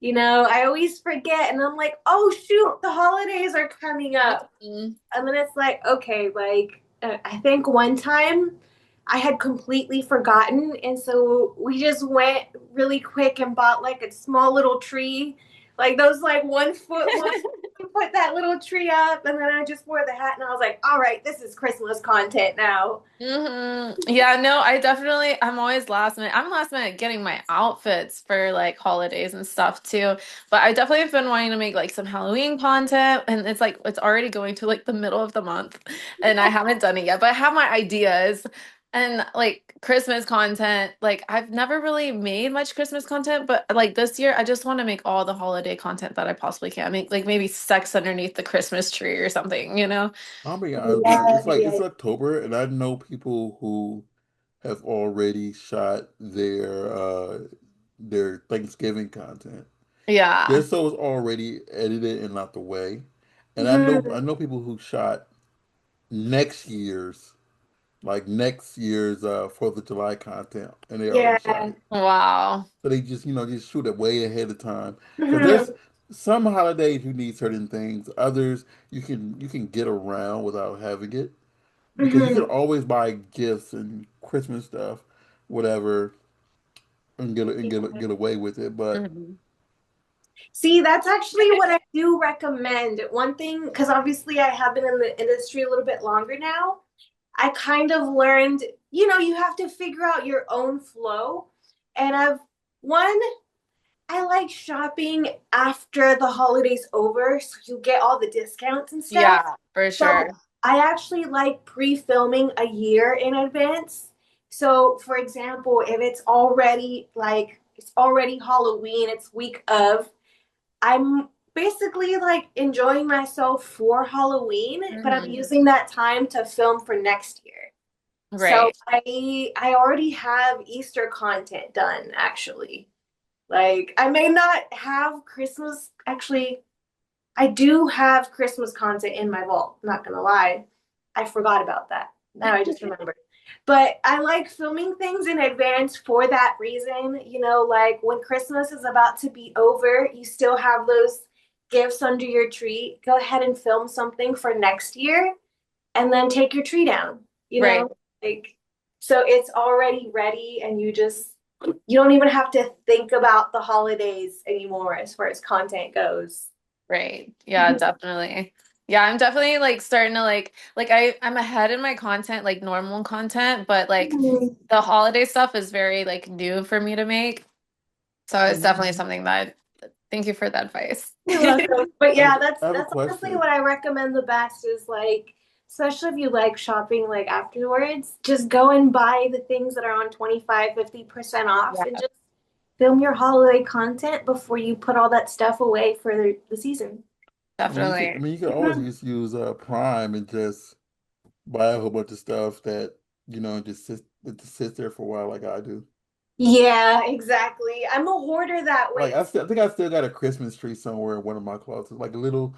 I always forget and I'm like, oh shoot, the holidays are coming up. Mhm. And then it's like, okay, like I think one time I had completely forgotten. And so we just went really quick and bought like a small little tree, like those like 1 foot one. We put that little tree up and then I just wore the hat and I was like, all right, this is Christmas content now. Yeah, no, I'm always last minute. I'm last minute getting my outfits for like holidays and stuff too. But I definitely have been wanting to make like some Halloween content and it's like it's already going to like the middle of the month and I haven't done it yet, but I have my ideas and like Christmas content. Like I've never really made much Christmas content, but like this year I just want to make all the holiday content that I possibly can. Make like maybe sex underneath the Christmas tree or something, you know? I'll be honest, man. Yeah, It's like yeah. it's October, and I know people who have already shot their Thanksgiving content. Yeah. Just so it's already edited and out the way. And I Mhm. know people who shot next year's next year's 4th of July content, and they already shot Yeah. it. Wow. So they just just shoot it way ahead of time because Mhm. some holidays you need certain things. Others you can get around without having it because you can Mhm. always buy gifts and Christmas stuff, whatever, and get away with it. But Mhm. See, that's actually what I do recommend. One thing, because obviously I have been in the industry a little bit longer now, I kind of learned, you have to figure out your own flow. And one, I like shopping after the holidays over, so you get all the discounts and stuff. Yeah, for So sure. I actually like pre-filming a year in advance. So, for example, if it's already Halloween, it's week of, I'm basically like enjoying myself for Halloween, but I'm Mhm. using that time to film for next year. So Right. I already have Easter content done actually. Like I may not have Christmas actually I do have Christmas content in my vault, not gonna lie. I forgot about that. Now I just remembered. But I like filming things in advance for that reason. Like when Christmas is about to be over, you still have those gifts under your tree. Go ahead and film something for next year and then take your tree down, you Right. know? Like so it's already ready and you don't even have to think about the holidays anymore as far as content goes. Right. Yeah, definitely. Yeah, I'm definitely like starting to like I'm ahead in my content, like normal content, but like Mhm. the holiday stuff is very like new for me to make. So it's mhm. definitely something that thank you for the advice. You're welcome. But I have, yeah, that's I have a that's honestly question. what I recommend the best is like, especially if you like shopping like afterwards, just go and buy the things that are on 25-50% off and Yeah, just film your holiday content before you put all that stuff away for the season. definitely. You can always Mhm. use Prime and just buy a whole bunch of stuff that it just sits there for a while, like I do. Yeah, exactly. I'm a hoarder that Like way. I think I still got a Christmas tree somewhere in one of my closets, like a little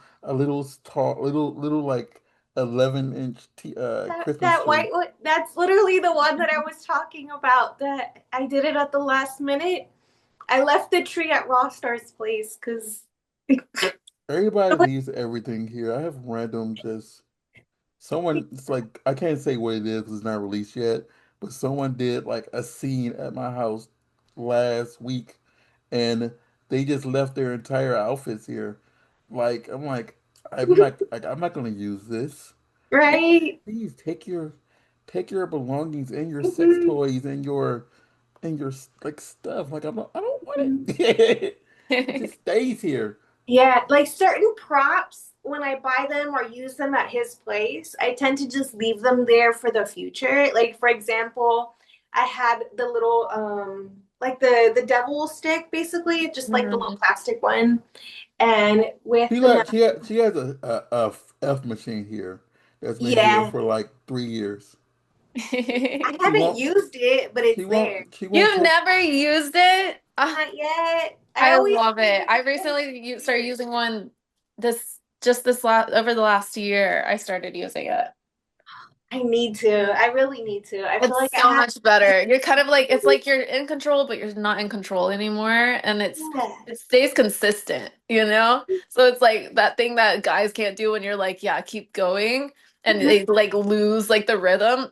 tall, little like 11-inch Christmas That tree. white one, that's literally the one that I was talking about. That I did it at the last minute. I left the tree at Rostar's place because Everybody leaves everything here. I have random just someone. It's like I can't say what it is because it's not released yet, but someone did like a scene at my house last week, and they just left their entire outfits here. Like I'm not gonna use this. Like, right. please take your belongings and your sex Mhm. toys and your like stuff. Like I don't want it. It just stays here. Yeah, like certain props, when I buy them or use them at his place, I tend to just leave them there for the future. Like for example, I had the little like the devil stick basically, just like the little Mhm. plastic one. And with the She has a F machine here that's been here yeah, for like 3 years. I She haven't won't used it, but it's there. she won't You've touch. never used it? Not yet. I I always love it. I recently started using one this last over the last year. I started using it. I need to. I really need to. I feel It's like I so have much better. You're kind of like it's like you're in control, but you're not in control anymore, and yeah. it stays consistent, you know? So it's like that thing that guys can't do when you're like, yeah, keep going, and they like lose like the rhythm.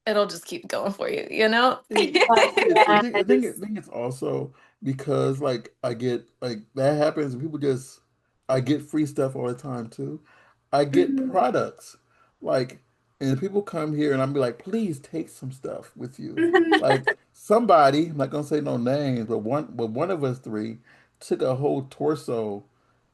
It'll just keep going for you, you know? But I yes. think it's also because like I get like that happens and people just I get free stuff all the time too. I get Mhm. products like and people come here and I'm be like, please take some stuff with you. Mhm. Like somebody, I'm not gonna say no names, but one of us three took a whole torso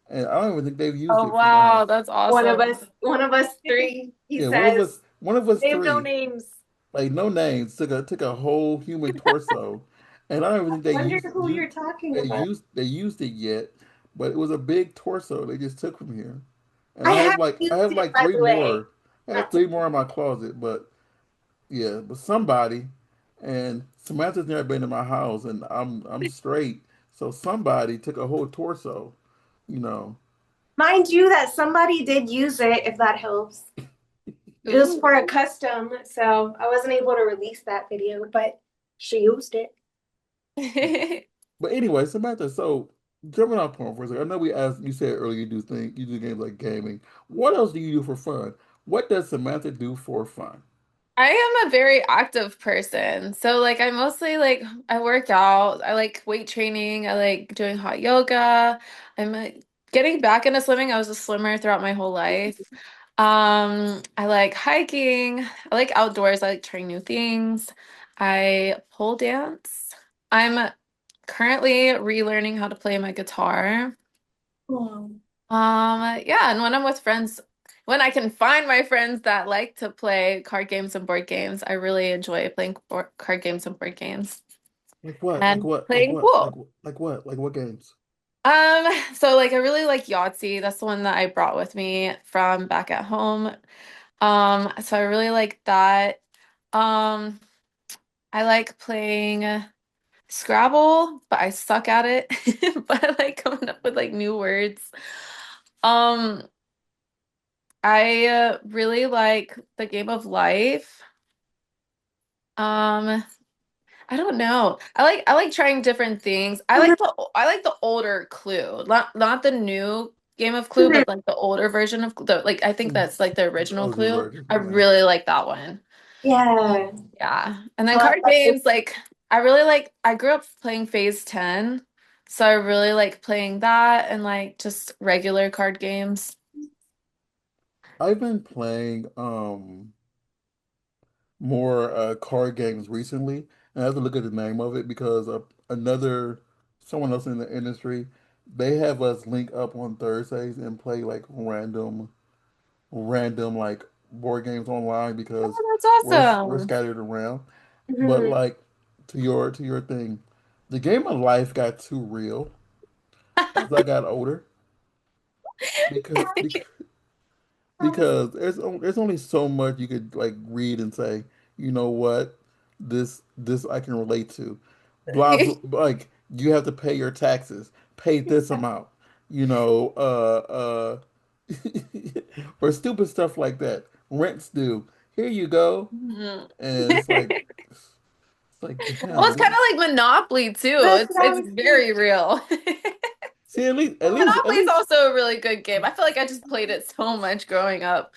and I don't even think they've used Oh it from the wow, house. that's One of us, awesome. one of us three, he Yeah, says. one of us Name no three names. like no names, took a whole human torso, and I don't even think Wonder who you're talking about. they used it yet, but it was a big torso they just took from here, and I have I used have it, like by three the way. more. I have Not to. three more in my closet, but yeah, but somebody, and Samantha's never been to my house, and I'm straight, so somebody took a whole torso, you know. Mind you, that somebody did use it, if that helps. It was Ooh. for a custom, so I wasn't able to release that video, but she used it. But anyway, Samantha, so. jumping off point for a second. I know we asked you said earlier you do games like gaming. What else do you do for fun? What does Samantha do for fun? I am a very active person. So like I mostly like I work out. I like weight training. I like doing hot yoga. I'm getting back into swimming. I was a swimmer throughout my whole life. I like hiking. I like outdoors. I like trying new things. I pole dance. I'm currently relearning how to play my guitar. Oh. Yeah, and when I'm with friends, when I can find my friends that like to play card games and board games, I really enjoy playing card games and board games Like what? Like and what? Like playing what? pool. Like what? Like what games? So like I really like Yahtzee. That's the one that I brought with me from back at home. So I really like that. Um, I like playing Scrabble, but I suck at it. But I like coming up with like new words. Um, I really like the game of life. Um, I don't know. I like trying different things. I like the older Clue, not the new game of Clue, but like the older version of the like I think Mm. that's like the original Oh, the Clue. version, I yeah. really like that one. Yeah. Yeah. And then Uh, card games, like I grew up playing Phase 10, so I really like playing that and like just regular card games. I've been playing more card games recently, and I have to look at the name of it because another someone else in the industry, they have us link up on Thursdays and play like random like board games online because Oh, we're that's scattered around. But mhm. like to your thing, the game of life got too real as I got older because awesome. because there's only so much you could like read and say, you know what, this I can relate to. Blah, blah like you have to pay your taxes, pay this amount, you know, or stupid stuff like that. Rent's due. Here you go. Mhm. And it's like Well, damn, it's kind we of like Monopoly too. That's It's what I it's was thinking. very real. see Monopoly is also a really good game. I feel like I just played it so much growing up.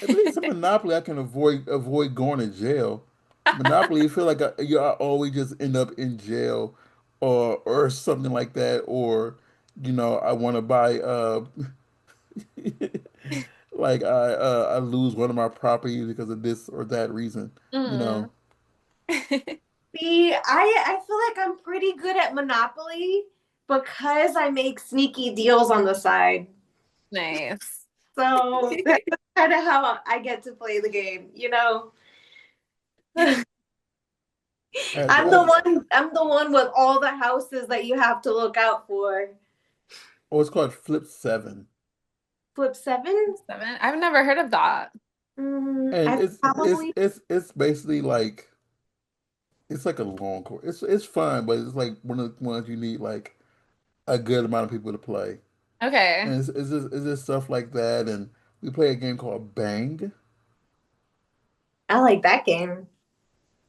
at least in Monopoly, I can avoid going to jail. Monopoly, you feel like you always just end up in jail, or something like that, or you know, I want to buy like I lose one of my properties because of this or that reason. You Mm. know, See, I feel like I'm pretty good at Monopoly because I make sneaky deals on the side. Nice. So that's kind of how I get to play the game, you know? I had to, I'm the one with all the houses that you have to look out for. oh, it's called Flip Seven, Flip seven? Seven. I've never heard of that. and I probably it's basically like it's like a long course. It's fun, but it's like one of the ones you need like a good amount of people to play. Okay. And it's just stuff like that. And we play a game called Bang. I like that game.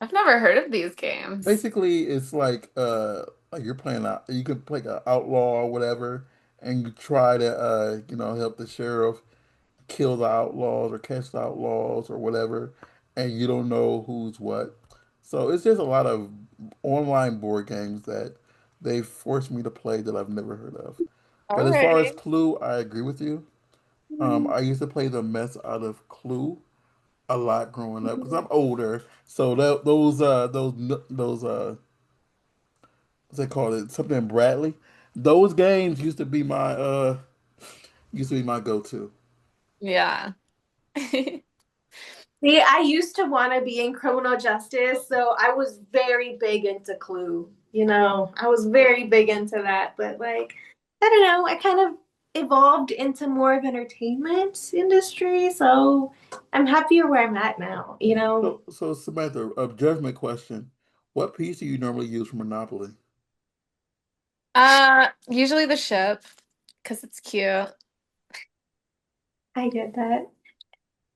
I've never heard of these games. Basically, it's like you're playing out. You can play an outlaw or whatever, and you try to you know help the sheriff kill the outlaws or catch the outlaws or whatever, and you don't know who's what. So it's just a lot of online board games that they forced me to play that I've never heard of. But as far as Alrighty. Clue, I agree with you. I used to play the mess out of Clue a lot growing up because I'm older. So those what's they call it something Bradley. Those games used to be my go-to. Yeah. See, I used to want to be in criminal justice, so I was very big into Clue. You know, I was very big into that, but like, I don't know, I kind of evolved into more of entertainment industry, so I'm happier where I'm at now, you know. So Samantha, a judgment question: what piece do you normally use for Monopoly? Usually the ship because it's cute. I get that.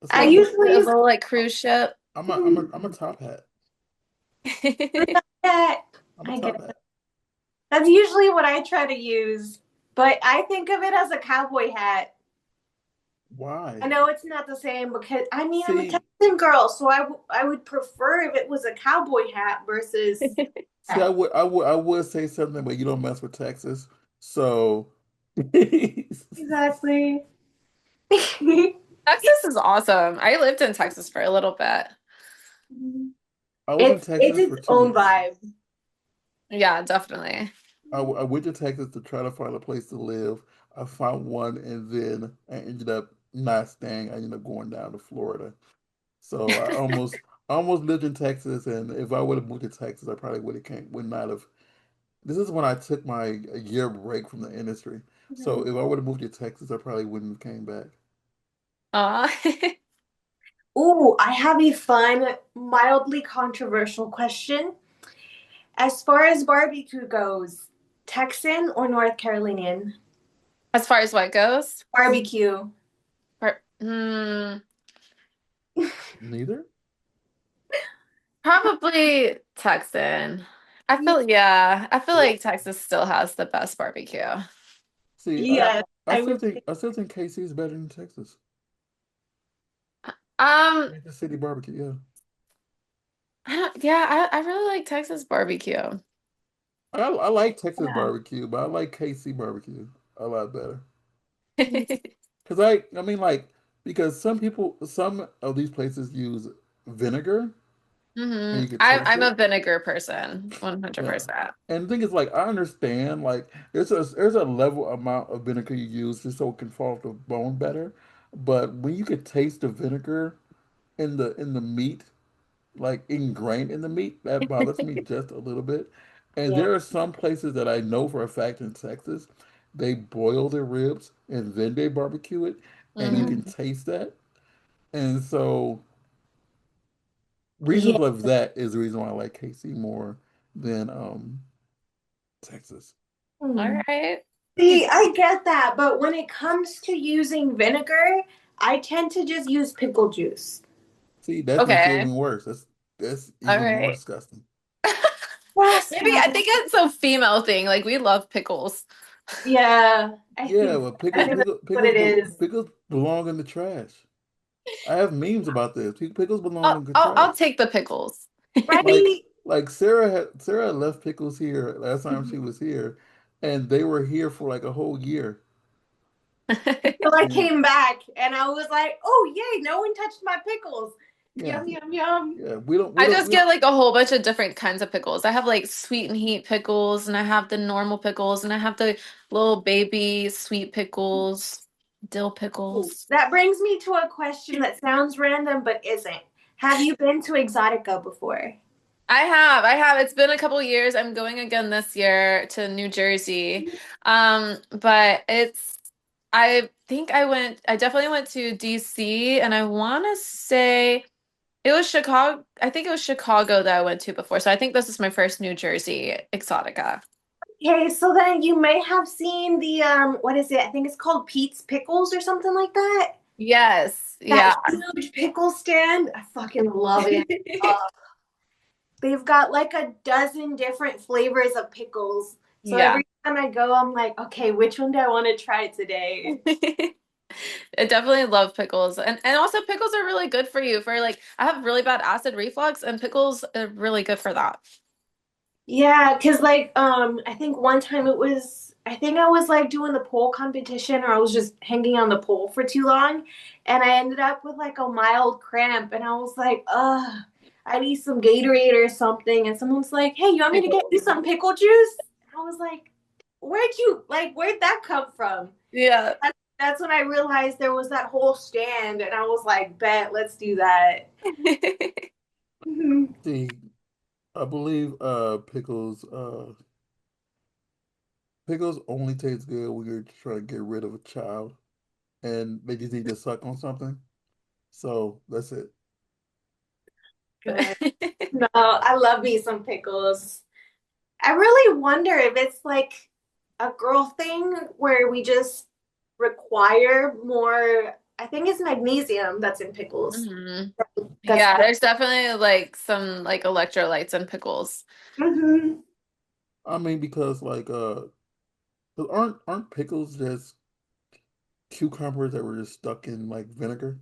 So I Like the usually use little like cruise ship. I'm a top hat. that. I'm a I get top it. hat. That's usually what I try to use, but I think of it as a cowboy hat. I Why? know it's not the same because I mean I'm a See, Texan girl, so I would prefer if it was a cowboy hat versus see, hat. I would say something, but you don't mess with Texas, so Exactly. Texas is awesome. I lived in Texas for a little bit. I was in It's Texas for its two own weeks. vibe. Yeah, definitely. I went to Texas to try to find a place to live. I found one, and then I ended up not staying. I ended up going down to Florida. So I almost lived in Texas, and if I would have moved to Texas, I probably would not have. This is when I took my a year break from the industry. So if I would have moved to Texas, I probably wouldn't have came back. Aw. Ooh, I have a fun, mildly controversial question. As far as barbecue goes, Texan or North Carolinian? As far as what goes, Barbecue. hmm, Neither. probably Texan. I feel like Texas still has the best barbecue. See, Yes, I would. I still think KC is better than Texas. Um, Kansas City barbecue, yeah. I really like Texas barbecue. I like Texas Yeah. barbecue, but I like KC barbecue a lot better. Mhm. Because I mean, like, because some of these places use vinegar, and you could taste I'm it. a vinegar person, Yeah. 100%. And the thing is, like, I understand, like, there's a level amount of vinegar you use just so it can fall off the bone better. But when you could taste the vinegar in the meat, like ingrained in the meat, that bothers me just a little bit. And Yeah. there are some places that I know for a fact in Texas, they boil their ribs and then they barbecue it, and you Mhm. can Hmm. taste that. And so reasons Yeah. like that is the reason why I like KC more than Texas. All Hmm. right. See, I get that, but when it comes to using vinegar, I tend to just use pickle juice. See, that makes it Okay. even worse. That's All even more right. disgusting. Yes, Maybe I guys. think it's a female thing. Like we love pickles. Yeah, Yeah, but I think that's what it is. pickles belong in the trash. I have memes about this. Pickles belong in the trash. I'll take the pickles. Like Right? like Sarah had left pickles here last time she was here, and they were here for like a whole year. So I And came back and I was like, oh, yay, no one touched my pickles. yeah, Yum, yum, yum. yeah, I just we get don't. like a whole bunch of different kinds of pickles. I have like sweet and heat pickles, and I have the normal pickles, and I have the little baby sweet pickles, dill Ooh, pickles. that brings me to a question that sounds random but isn't. Have you been to Exotica before? I have. It's been a couple years. I'm going again this year to New Jersey. But I definitely went to DC and I want to say it was Chicago. I think it was Chicago that I went to before. So I think this is my first New Jersey Exotica. Okay, so then you may have seen the what is it? I think it's called Pete's Pickles or something like that. Yes. That Yeah. huge pickle stand. I fucking love it. They've got like a dozen different flavors of pickles. So Yeah. every time I go, I'm like, okay, which one do I want to try today? I definitely love pickles. And also pickles are really good for you for like I have really bad acid reflux and pickles are really good for that. Yeah, because like I think one time I think I was like doing the pole competition or I was just hanging on the pole for too long and I ended up with like a mild cramp and I was like, I need some Gatorade or something. And someone's like, hey, you want me to get you Pickles. some pickle juice? And I was like, where'd that come from? Yeah. That's when I realized there was that whole stand and I was like, bet, let's do that. Mhm. See, I believe pickles only taste good when you're trying to get rid of a child and they just need to suck on something. So that's it. Good. No, I love me some pickles. I really wonder if it's like a girl thing where we just require more. I think it's magnesium that's in pickles. Hmm. That's Yeah, there's definitely like some like electrolytes in pickles. Mhm. I mean, because like 'cause aren't pickles just cucumbers that were just stuck in like vinegar?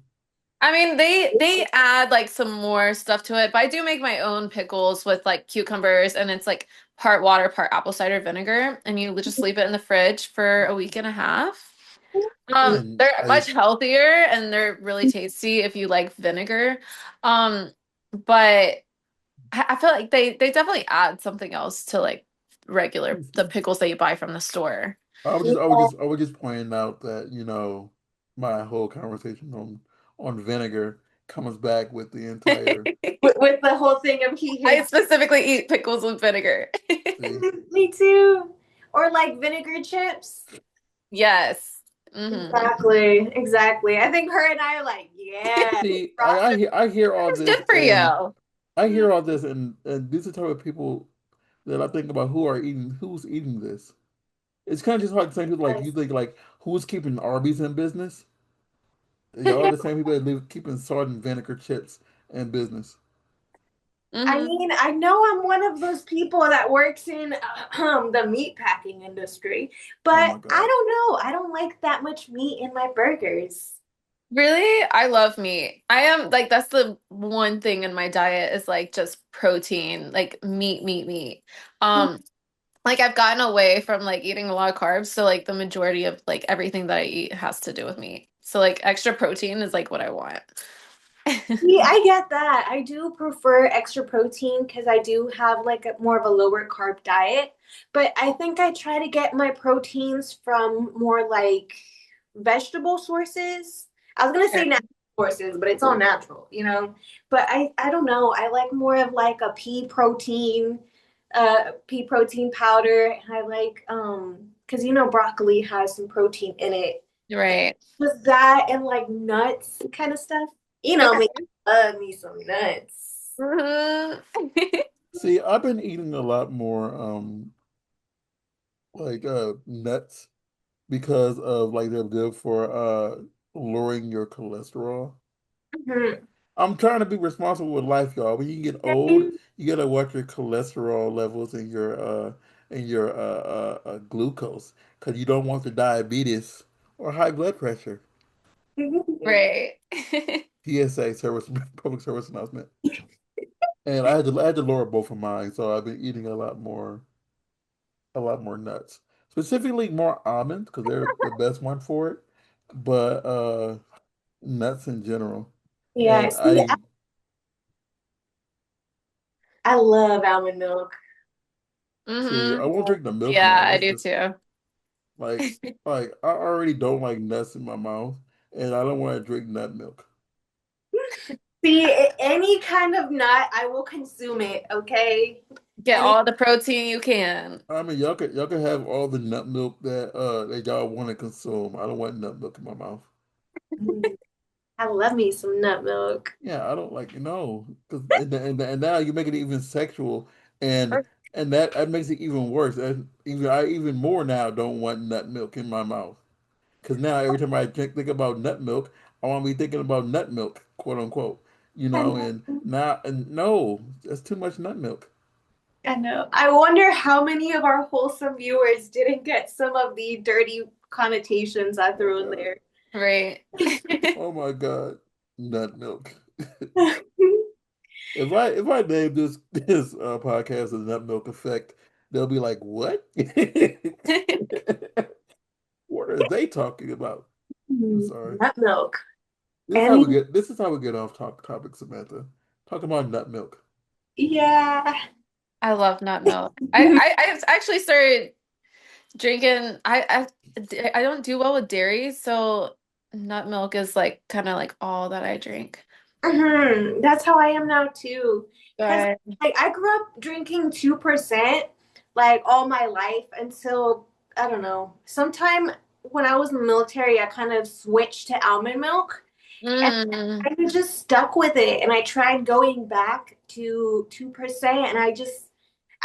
I mean, they add like some more stuff to it, but I do make my own pickles with like cucumbers, and it's like part water, part apple cider vinegar, and you just leave it in the fridge for a week and a half. And They're much healthier and they're really tasty if you like vinegar. But I feel like they definitely add something else to like regular the pickles that you buy from the store. I was just pointing out that, my whole conversation on vinegar comes back with the entire With the whole thing of he I hates. specifically eat pickles with vinegar. see. Me too. Or like vinegar chips. Yes. Hmm. Exactly, exactly. I think her and I are like, yeah, See, rock I hear all It's this good for and you. I the. hear all this and these are the type of people that I think about who's eating this. It's kind of just like the same people like you Yes. think like who's keeping Arby's in business? Y'all are the same people that live keeping salt and vinegar chips in business. I Hmm. mean, I know I'm one of those people that works in the meat packing industry, but Oh I my God. don't know. I don't like that much meat in my burgers. Really? I love meat. I am like that's the one thing in my diet is like just protein, like meat, meat, meat. Um, like I've gotten away from like eating a lot of carbs, so like the majority of like everything that I eat has to do with meat. So like extra protein is like what I want. Yeah, I get that. I do prefer extra protein because I do have like more of a lower carb diet. But I think I try to get my proteins from more like vegetable sources. I was gonna say natural sources, but it's all natural. But I don't know. I like more of like a pea protein powder. And I like because broccoli has some protein in it. Right. With that and like nuts kind of stuff. Okay. Me love me some nuts. Mhm. See, I've been eating a lot more like nuts because of like they're good for lowering your cholesterol. Mhm. I'm trying to be responsible with life, y'all. When you get old, you gotta watch your cholesterol levels and your glucose because you don't want the diabetes or high blood pressure. Right. PSA service public service announcement. And I had to lower both of mine, so I've been eating a lot more nuts. Specifically more almonds because they're the best one for it. But nuts in general. Yeah, And see, I love almond milk. see I Hmm. won't drink the milk Yeah, now. I That's do just too. like I already don't like nuts in my mouth and I don't want to drink nut milk. See, any kind of nut, I will consume it, okay? Get Any all the protein you can. I mean y'all can have all the nut milk that y'all want to consume. I don't want nut milk in my mouth. Mm, I love me some nut milk. Yeah, I don't like no, because and now you make it even sexual, and that makes it even worse. And even I even more now don't want nut milk in my mouth because now every time I think about nut milk, I want to be thinking about nut milk, quote unquote, I and know. now and no, that's too much nut milk. I know. I wonder how many of our wholesome viewers didn't get some of the dirty connotations I Oh my threw in God, there. Right. oh my God, nut milk. If I name this podcast the Nut Milk Effect, they'll be like, "What? What are they talking about?" I'm sorry. Nut milk. This is how Any, we get. This is how we get off topic, Samantha. Talking about nut milk. yeah. I love nut milk. I've actually started drinking. I don't do well with dairy, so nut milk is like kind of like all that I drink. That's how I am now too. Because But like I grew up drinking 2% like all my life until I don't know. Sometime when I was in the military, I kind of switched to almond milk and mm, I just stuck with it. And I tried going back to 2% and I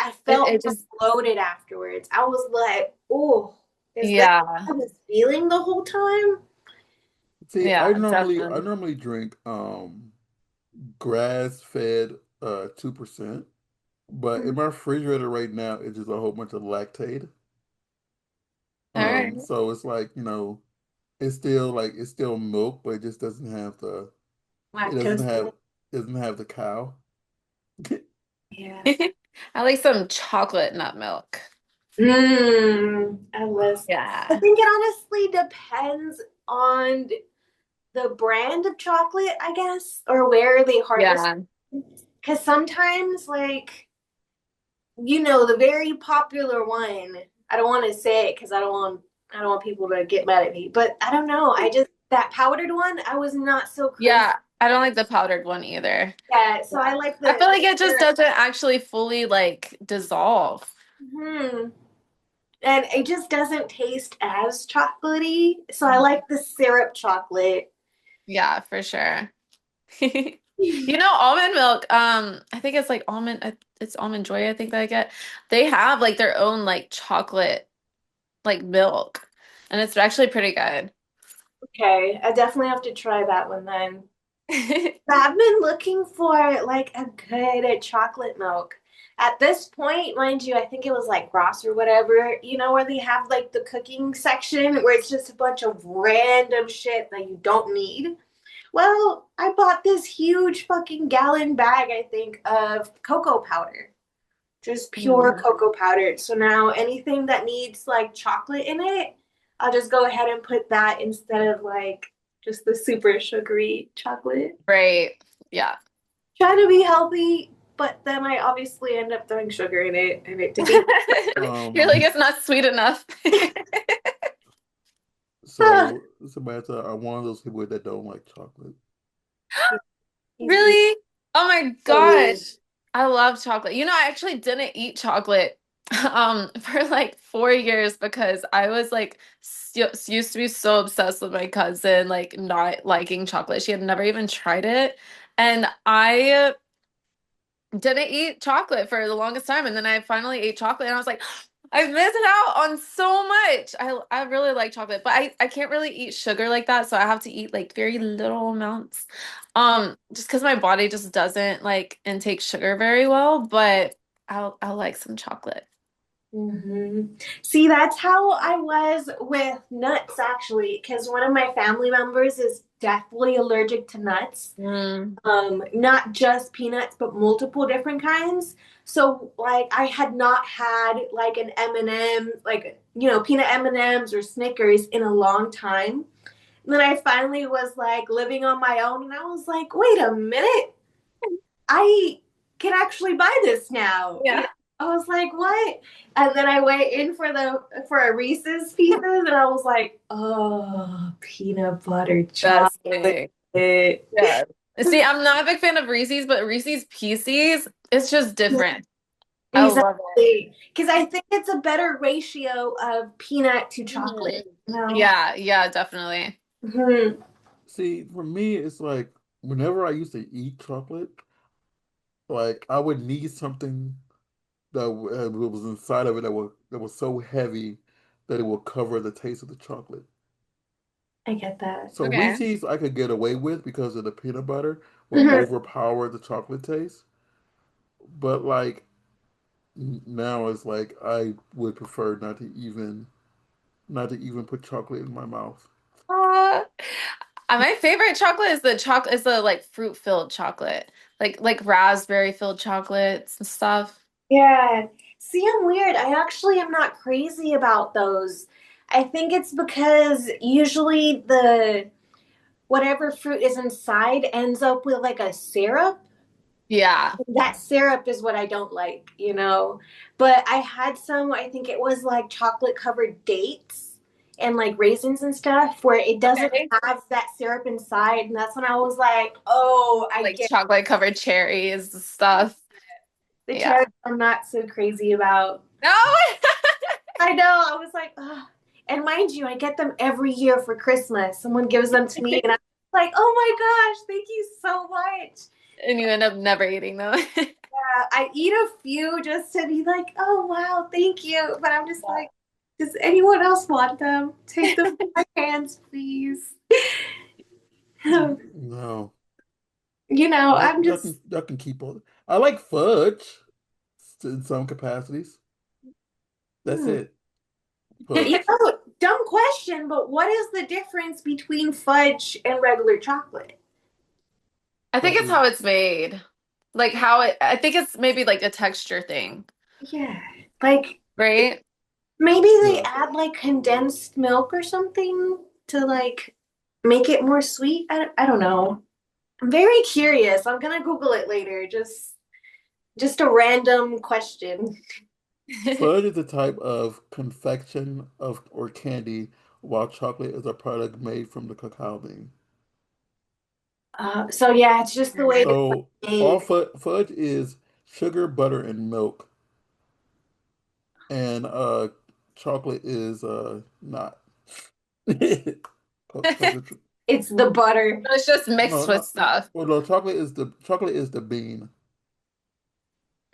it felt just bloated afterwards. I was like, oh, is this yeah, what I was feeling the whole time? See, yeah, I definitely. normally drink grass fed 2%. But in my refrigerator right now, it's just a whole bunch of lactate. All right. So it's like, it's still it's still milk, but it just doesn't have it Lactose. doesn't have the cow. Yeah. I like some chocolate nut milk. I love. I Yeah. think it honestly depends on the brand of chocolate, I guess, or where they harvest. Yeah. Because sometimes, like, the very popular one, I don't want to say it because I don't want people to get mad at me, but I don't know. That powdered one, I was not so crazy. Yeah. I don't like the powdered one either. Yeah, so I Yeah. like I feel the like it just syrup. doesn't actually fully like dissolve. Hmm. And it just doesn't taste as chocolatey. So I like the syrup chocolate. Yeah, for sure. You know, almond milk, I think it's like it's almond joy, I think that I get. They have like their own like chocolate like milk, and it's actually pretty good. Okay, I definitely have to try that one then. I've been looking for like a good chocolate milk. At this point, mind you, I think it was like Ross or whatever, where they have like the cooking section where it's just a bunch of random shit that you don't need. Well, I bought this huge fucking gallon bag, I think, of cocoa powder. Just pure Mm. cocoa powder. So now anything that needs like chocolate in it, I'll just go ahead and put that instead of like just the super sugary chocolate. Right. Yeah. Trying to be healthy, but then I obviously end up throwing sugar in it and it defeats. You're Um, like, it's not sweet enough. so Samantha, I'm one of those people that don't like chocolate. He's weird. Really? Oh my So weird. gosh. I love chocolate. You know, I actually didn't eat chocolate for like 4 years because I was like used to be so obsessed with my cousin like not liking chocolate. She had never even tried it. And I didn't eat chocolate for the longest time, and then I finally ate chocolate and I was like I've missed out on so much. I really like chocolate, but I can't really eat sugar like that, so I have to eat like very little amounts. Just because my body just doesn't like intake sugar very well, but I'll like some chocolate. See, that's how I was with nuts actually, because one of my family members is deathly allergic to nuts. Mm, Not just peanuts, but multiple different kinds. So like I had not had like an M&M, like peanut M&Ms or Snickers in a long time. And then I finally was like living on my own, and I was like, wait a minute, I can actually buy this now. yeah. I was like, what? And then I went in for a Reese's Pieces, and I was like, oh, peanut butter That's chocolate. big. Yeah. See, I'm not a big fan of Reese's, but Reese's Pieces, it's just different. I love Exactly. Because I think it's a better ratio of peanut to chocolate. it. Yeah, yeah, definitely. Mhm. See, for me, it's like whenever I used to eat chocolate, like I would need something that was inside of it that was so heavy that it will cover the taste of the chocolate. I get that. So Okay. Reese's I could get away with because of the peanut butter will Mhm. overpower the chocolate taste. But like now it's like I would prefer not to even put chocolate in my mouth. Uh, my favorite chocolate is the like fruit filled chocolate, like raspberry filled chocolates and stuff. Yeah. See, I'm weird. I actually am not crazy about those. I think it's because usually the whatever fruit is inside ends up with like a syrup. Yeah. That syrup is what I don't like. But I had some, I think it was like chocolate covered dates and like raisins and stuff where it doesn't Okay. have that syrup inside. And that's when I was like, oh, I Like get chocolate covered cherries and stuff. the Yeah. cherry I'm not so crazy about. No. I know. I was like, oh. And mind you, I get them every year for Christmas. Someone gives them to me, and I'm like, oh my gosh, thank you so much. And you end up never eating them. I eat a few just to be like, oh wow, thank you. But I'm just like, does anyone else want them? Take them from my hands, please. No, I'm just y'all can keep all. I like fudge. in some capacities. That's Hmm. it. Fudge. Dumb question, but what is the difference between fudge and regular chocolate? I think it's Fudge how it's made. Like how it, I think it's maybe like a texture thing, Yeah, like right? maybe they yeah. add like condensed milk or something to like make it more sweet. I don't know. I'm very curious. I'm gonna Google it later. Just a random question. Fudge is a type of confection of or candy, while chocolate is a product made from the cacao bean. So yeah, it's just the way it's So all made. fudge is sugar, butter, and milk, and chocolate is not. Fudge is, It's the butter. It's just no, mixed with no. stuff. Well, no, chocolate is the bean.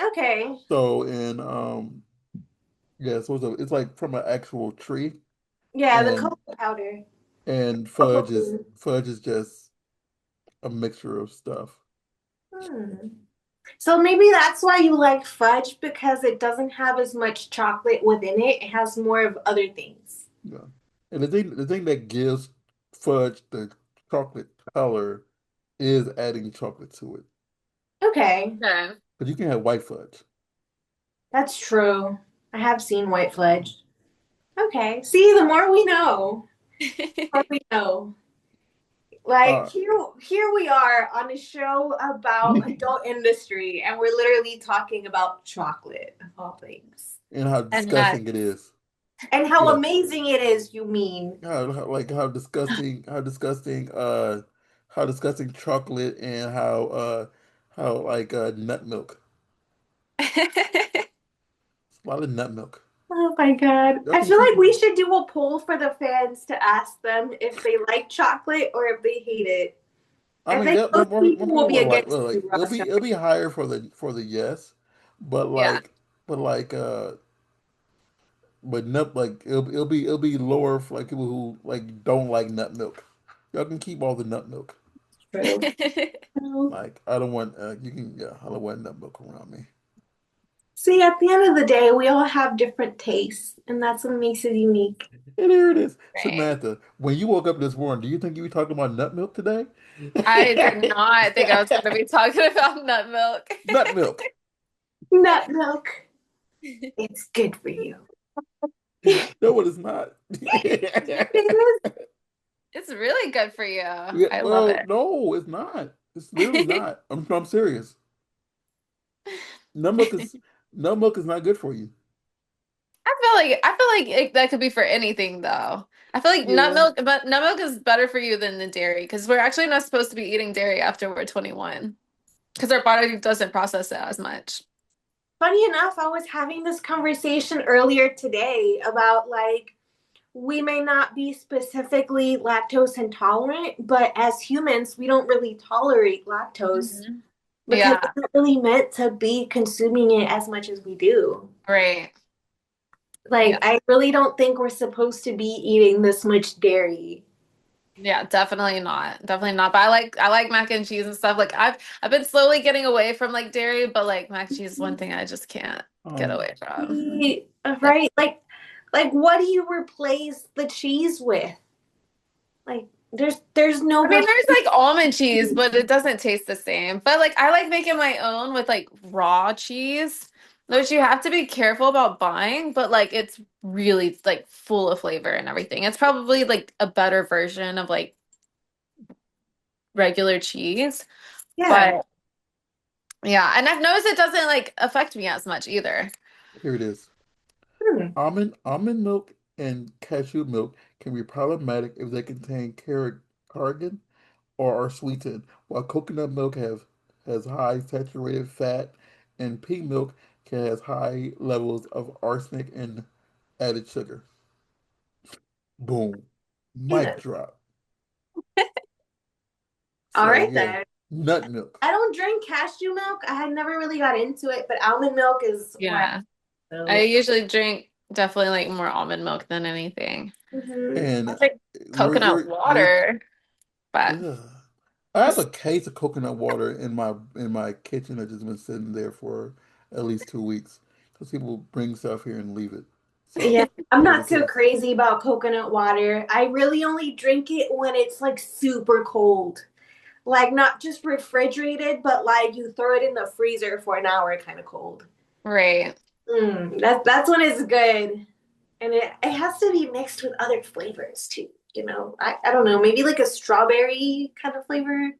Okay. So in yeah, so it's like from an actual tree, Yeah, the and cocoa powder. fudge Cocoa is bean. fudge is just a mixture of stuff. Hmm. So maybe that's why you like fudge because it doesn't have as much chocolate within it. It has more of other things. Yeah. And the thing that gives fudge the chocolate color is adding chocolate to it. Okay, Okay. But you can have white fudge. that's true. I have seen white fudge. Okay. See, the more we know, the more we know. Like Uh, here we are on a show about and adult industry, and we're literally talking about chocolate of all things. how And disgusting it nuts. is. And how Yeah. amazing it is, you mean? Like how disgusting chocolate and how like nut milk. A lot of nut milk. Oh my God. Y'all I can feel keep like we should do a poll for the fans to ask them if they like chocolate or if they hate it. I I mean, think they'll, most they'll more, people more will people be will like, against well, you, like Russia. it'll be higher for the yes, but Yeah. like but like but nut like it'll be lower for like people who like don't like nut milk. Y'all can keep all the nut milk. True. Like I don't want I don't want nut milk around me. See, at the end of the day, we all have different tastes, and that's what makes it unique. And here it is, Right. Samantha. When you woke up this morning, do you think you were talking about nut milk today? I did not think I was going to be talking about nut milk. Nut milk. Nut milk. It's good for you. No, it is not. It is. It's really good for you. Yeah, I love well, it. no, it's not. It's literally not. I'm serious. Nut milk is nut milk is not good for you. I feel like that could be for anything though. I feel like nut Yeah. milk, but nut milk is better for you than the dairy because we're actually not supposed to be eating dairy after we're 21 because our body doesn't process it as much. Funny enough, I was having this conversation earlier today about like we may not be specifically lactose intolerant, but as humans, we don't really tolerate lactose Mhm. because Yeah, we're not really meant to be consuming it as much as we do. right. Yeah. Like, I really don't think we're supposed to be eating this much dairy. Yeah, definitely not. Definitely not. But I like mac and cheese and stuff. Like I've been slowly getting away from like dairy, but like mac and cheese is one thing I just can't get Um, away from. Like Right? Like, what do you replace the cheese with? Like, there's no I mean, there's replacement. like almond cheese, but it doesn't taste the same. But like I like making my own with like raw cheese, which you have to be careful about buying, but like it's really like full of flavor and everything. It's probably like a better version of like regular cheese. Yeah. But yeah, and I've noticed it doesn't like affect me as much either. Here it is. Hmm. Almond milk and cashew milk can be problematic if they contain carrageenan or are sweetened, while coconut milk has high saturated fat, and pea milk can has high levels of arsenic and added sugar. Boom. Mic Yeah. drop. All So right yeah, then. nut milk. I don't drink cashew milk. I had never really got into it, but almond milk is what. Yeah. I So. usually drink definitely like more almond milk than anything. Mhm. I And drink coconut you're water, but ugh. I have a case of coconut water in my kitchen that just been sitting there for at least 2 weeks because people bring stuff here and leave it. Yeah, So I'm that's the not so case. crazy about coconut water. I really only drink it when it's like super cold. Like not just refrigerated, but like you throw it in the freezer for an hour kind of cold. Right. That's when it's good. And it has to be mixed with other flavors too. I don't know, maybe like a strawberry kind of flavor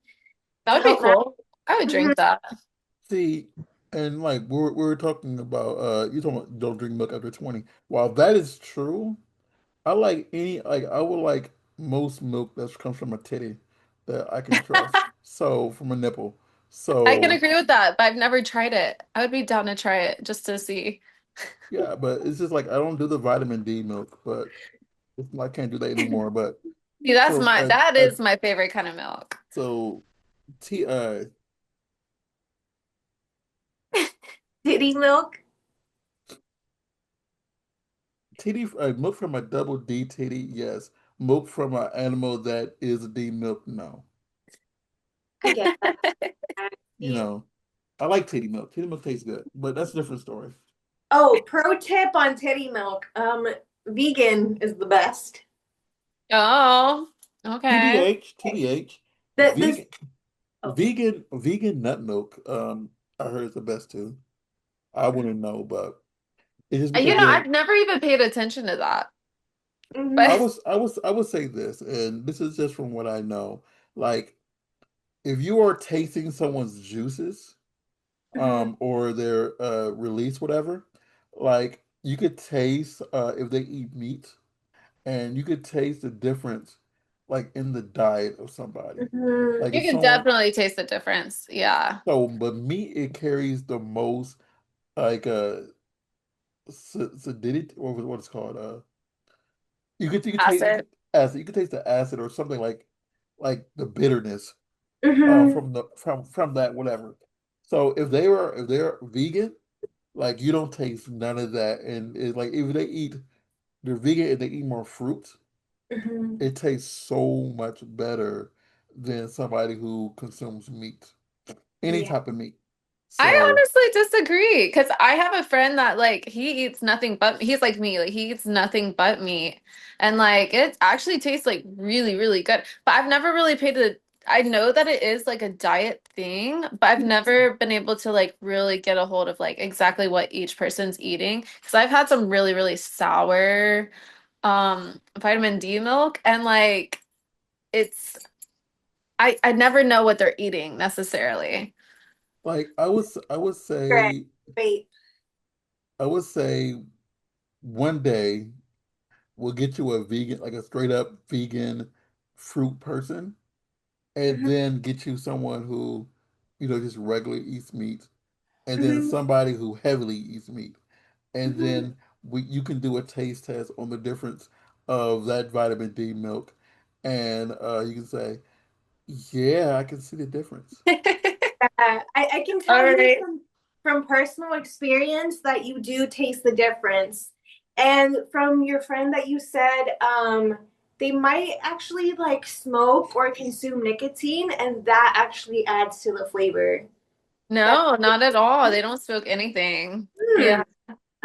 That to would be help that. cool. I would Mhm. drink that. See, and like we were talking about you talking about don't drink milk after 20. While that is true, I like any like I would like most milk that comes from a titty that I can trust. So from a nipple. I can So agree with that, but I've never tried it. I would be down to try it just to see. yeah, but it's just like I don't do the vitamin D milk, but I can't do that anymore. But See, that's so my that is my favorite kind of milk. so T Titty milk. titty milk from a double D titty, yes. Milk from an animal that is a D milk, no. I get that. You know, I like titty milk. Titty milk tastes good, but that's a different story. Oh, pro tip on titty milk. Vegan is the best. Oh, okay. TBH, This vegan, oh. vegan nut milk. I heard it's the best too. I wouldn't know, but it's just because I've never even paid attention to that. Hmm. But I would say this, and this is just from what I know. Like, if you are tasting someone's juices, Hmm. or their release, whatever, like you could taste if they eat meat, and you could taste the difference, like in the diet of somebody. Hmm. Like you if can someone definitely taste the difference. Yeah. so, but meat it carries the most like acidity or what it's called. You could taste Acid. acid. You could taste the acid or something like the bitterness Hmm. from that whatever. So if they're vegan, like you don't taste none of that, and it's like if they're vegan and they eat more fruit, Hmm. it tastes so much better than somebody who consumes meat, any Yeah. type of meat. I So honestly disagree because I have a friend that like he eats nothing but he's like me, like he eats nothing but meat. And like it actually tastes like really, really good. But I've never really paid the I know that it is like a diet thing, but I've never been able to like really get a hold of like exactly what each person's eating. Because I've had some really, really sour vitamin D milk and like it's I never know what they're eating necessarily. like Correct. Wait. I would say one day we'll get you a vegan, like a straight up vegan fruit person, and Hmm. then get you someone who, just regularly eats meat, and then Hmm. somebody who heavily eats meat. And Hmm. then you can do a taste test on the difference of that vitamin D milk, and you can say, "Yeah, I can see the difference." I can All tell you right. from personal experience that you do taste the difference. And from your friend that you said, they might actually like smoke or consume nicotine, and that actually adds to the flavor. That, No, not at all. They don't smoke anything. hmm, Yeah.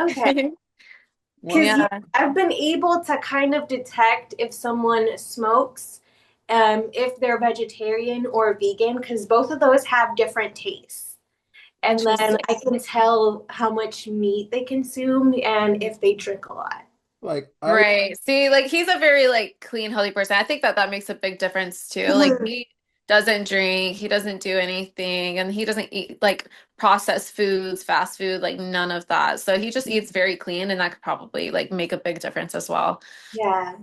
okay. Well, Because yeah, Yeah. I've been able to kind of detect if someone smokes, if they're vegetarian or vegan, because both of those have different tastes. And then Interesting. I can tell how much meat they consume and if they drink a lot. like Right. See, like he's a very like clean, healthy person. I think that that makes a big difference too. Like Mhm. he doesn't drink, he doesn't do anything, and he doesn't eat like processed foods, fast food, like none of that. So he just eats very clean, and that could probably like make a big difference as well. Yeah.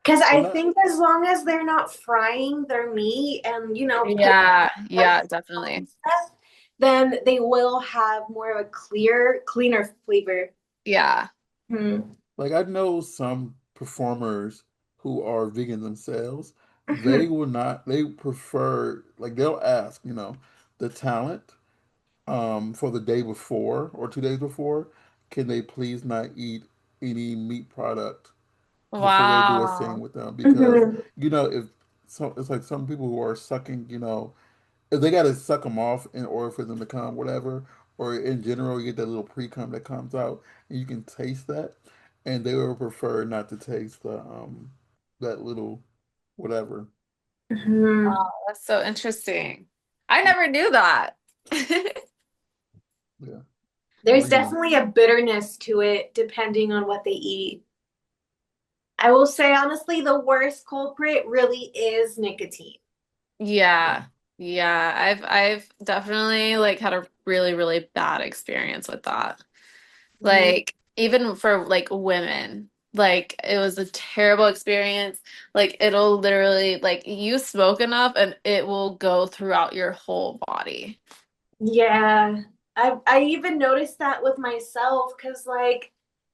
Because well, I not think as long as they're not frying their meat and, put Yeah, like yeah, and definitely. stuff, then they will have more of a cleaner flavor. Yeah. Hmm. like I know some performers who are vegan themselves. They Mhm. will not. They prefer like they'll ask, the talent for the day before or 2 days before, can they please not eat any meat product before they do a scene Wow. with them because Mhm. if it's like some people who are sucking, if they got to suck them off in order for them to come, whatever, or in general, you get that little pre-cum that comes out, and you can taste that, and they would prefer not to taste the that little whatever. Mhm. Wow, that's so interesting. I never knew that. Yeah, There's but you know, definitely a bitterness to it depending on what they eat. I will say honestly, the worst culprit really is nicotine. yeah. Yeah. Yeah, I've definitely like had a really, really bad experience with that. Mhm. Like even for like women, like it was a terrible experience. Like it'll literally like you smoke enough and it will go throughout your whole body. Yeah, I even noticed that with myself because like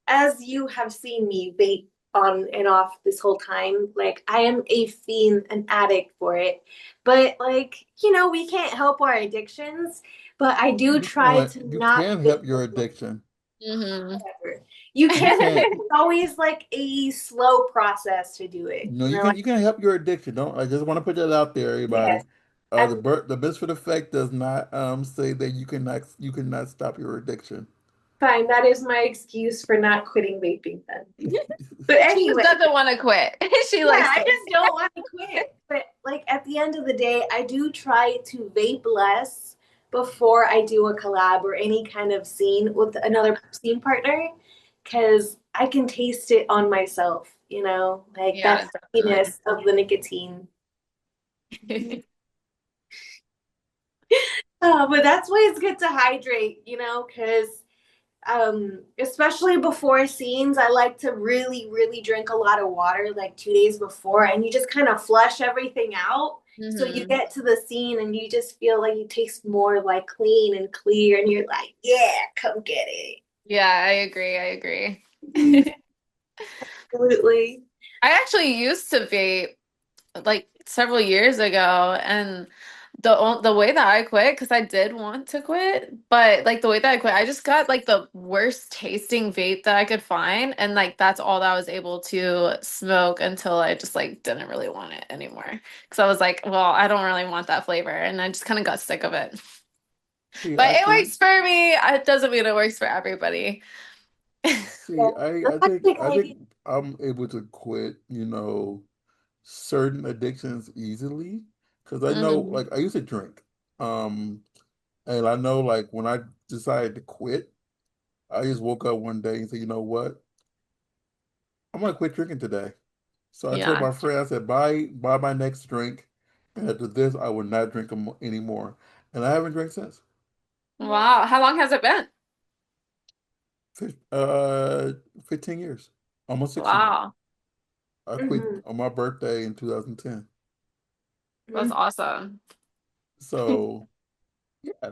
as you have seen me vape on and off this whole time, like I am a fiend, an addict for it. But like, we can't help our addictions, but I do try to You not can vape help your as much. addiction. Hmm Whatever. You You can, but can't. it's always like a slow process to do it. No, you can help your addiction. Don't I just want to put that out there, Yes. everybody. I'm The Misfit effect does not say that you cannot stop your addiction. fine. That is my excuse for not quitting vaping then. But She just anyway, doesn't want to quit. She yeah, likes I it. just don't want to quit. But like at the end of the day, I do try to vape less before I do a collab or any kind of scene with another scene partner because I can taste it on myself, like Yeah, that definitely. happiness of the nicotine. But that's why it's good to hydrate, because especially before scenes, I like to really, really drink a lot of water like 2 days before, and you just kind of flush everything out. So you Hmm get to the scene and you just feel like you taste more like clean and clear, and you're like, yeah, come get it. Yeah, I agree. I agree. Mhm. Absolutely. I actually used to vape like several years ago, and the way that I quit, because I did want to quit, but like the way that I quit, I just got like the worst tasting vape that I could find, and like that's all that I was able to smoke until I just like didn't really want it anymore. Because I was like, well, I don't really want that flavor, and I just kind of got sick of it. See, But I it think works for me. It doesn't mean it works for everybody. Yeah, see, that's actually a good I idea. think I'm able to quit, certain addictions easily because I know Hmm like I used to drink. Um and I know like when I decided to quit, I just woke up one day and said, you know what? I'm gonna quit drinking today. So I told Yeah. my friend, I said, buy my next drink. And after this, I will not drink anymore. And I haven't drank since. Wow. How long has it been? Fif- Uh, 15 years, almost 16. Wow. I quit Hmm. on my birthday in 2010. That's awesome. So yeah,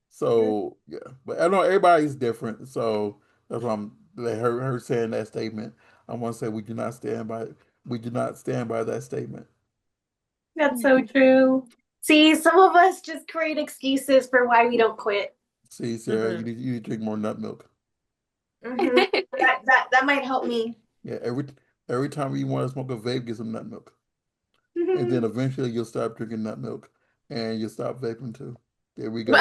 so yeah, but I know everybody's different. So that's why I'm like her saying that statement. I want to say we do not stand by that statement. That's so true. See, some of us just create excuses for why we don't quit. See, Sarah, Mhm. you need to drink more nut milk. That might help me. Yeah, every time you want to smoke a vape, get some nut milk, and then eventually you'll stop drinking nut milk, and you'll stop vaping too. There we go.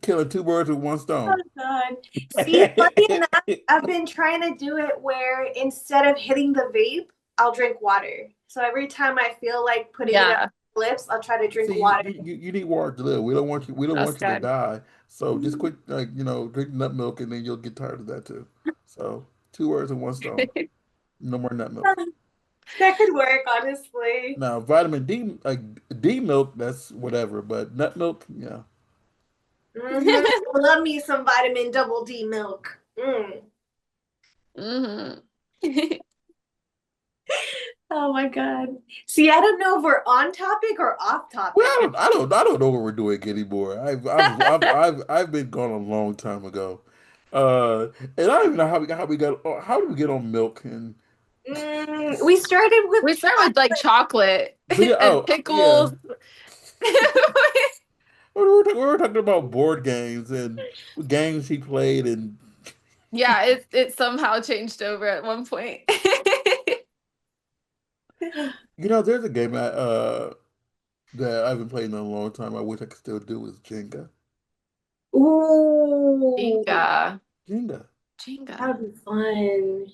Killing two birds with one Oh stone. God. See, funny enough, I've been trying to do it where instead of hitting the vape, I'll drink water. So every time I feel like putting it up Yeah, my lips, I'll try to drink See, water. you need water to live. We don't that's want you to good. die. So just quit, like, drink nut milk, and then you'll get tired of that too. So two birds in one stone. No more nut milk. That could work, honestly. Now, vitamin D, like D milk, that's whatever. But nut milk, yeah. I love me some vitamin double D milk. Mm. hmm Oh my God. See, I don't know if we're on topic or off Well, topic. I don't know what we're doing anymore. I've been gone a long time ago. And I don't even know how did we get on milk and We started with We start with like chocolate. chocolate video. and Oh, yeah. pickles. We were talking about board games and games he played, and Yeah, it somehow changed over at one point. there's a game that I've been playing in a long time. I wish I could still do is Jenga. Ooh, Jenga. Jenga. that Jenga. would be fun.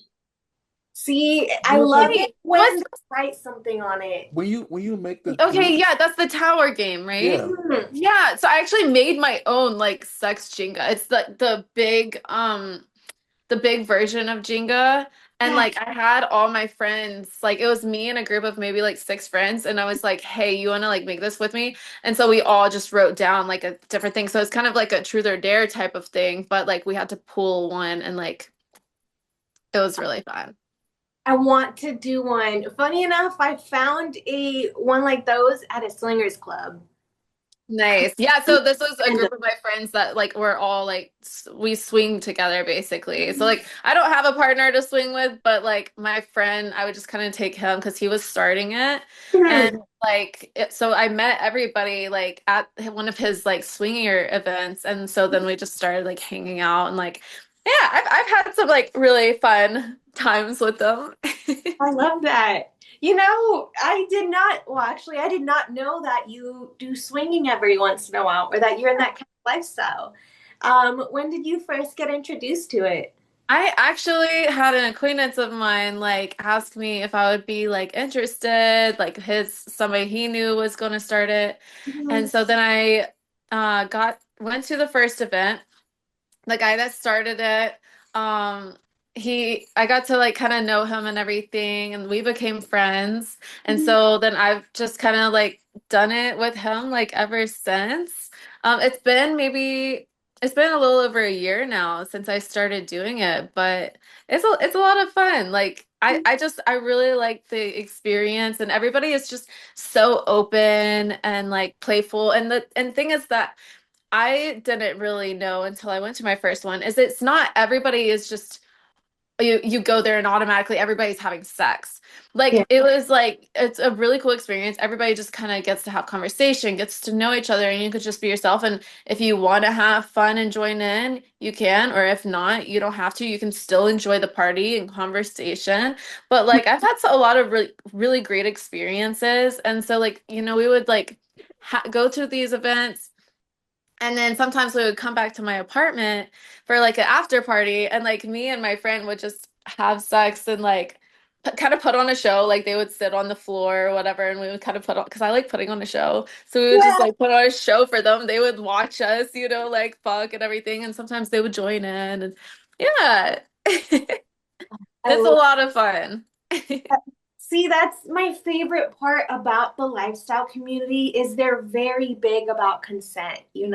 See, I No, it's like love it Wait, when what's they write something on it. when you make the okay, group. yeah, that's the tower game, right? Yeah. Mhm. Yeah, so I actually made my own like sex Jenga. It's the big version of Jenga. And Yeah, like I had all my friends, like it was me and a group of maybe like six friends, and I was like, "Hey, you want to like make this with me?" And so we all just wrote down like a different thing. So it's kind of like a truth or dare type of thing, but like we had to pull one and like it was really fun. I want to do one. Funny enough, I found a one like those at a swingers club. Nice. Yeah, so this was a And group of my friends that like we're all like we swing together basically. So like I don't have a partner to swing with, but like my friend, I would just kind of take him because he was starting it. Mhm. And like so I met everybody like at one of his like swinger events, and so then we just started like hanging out and like yeah, I've had some like really fun times with them. I love that. I did not, well, actually, I did not know that you do swinging every once in a while or that you're in that kind of lifestyle. When did you first get introduced to it? I actually had an acquaintance of mine like ask me if I would be like interested, like his somebody he knew was going to start it. And Mhm. so then I got went to the first event. The guy that started it, um I got to like kind of know him and everything, and we became friends. And so then I've just kind of like done it with him like ever since. It's been a little over a year now since I started doing it, but it's a lot of fun. Like I really like the experience, and everybody is just so open and like playful. And the thing is that I didn't really know until I went to my first one is it's not everybody is just you go there and automatically everybody's having sex. Yeah. Like it was like it's a really cool experience. Everybody just kind of gets to have conversation, gets to know each other, and you could just be yourself. And if you want to have fun and join in, you can, or if not, you don't have to. You can still enjoy the party and conversation. But like I've had a lot of really great experiences. And so like, we would like go to these events, and then sometimes we would come back to my apartment for like an after party, and like me and my friend would just have sex and like kind of put on a show. Like they would sit on the floor or whatever, and we would kind of put on because I like putting on a show. So we would just Yeah. like put on a show for them. They would watch us, like fuck and everything, and sometimes they would join in, and yeah, I it's a love lot of fun. that. See, that's my favorite part about the lifestyle community is they're very big about consent, Yeah,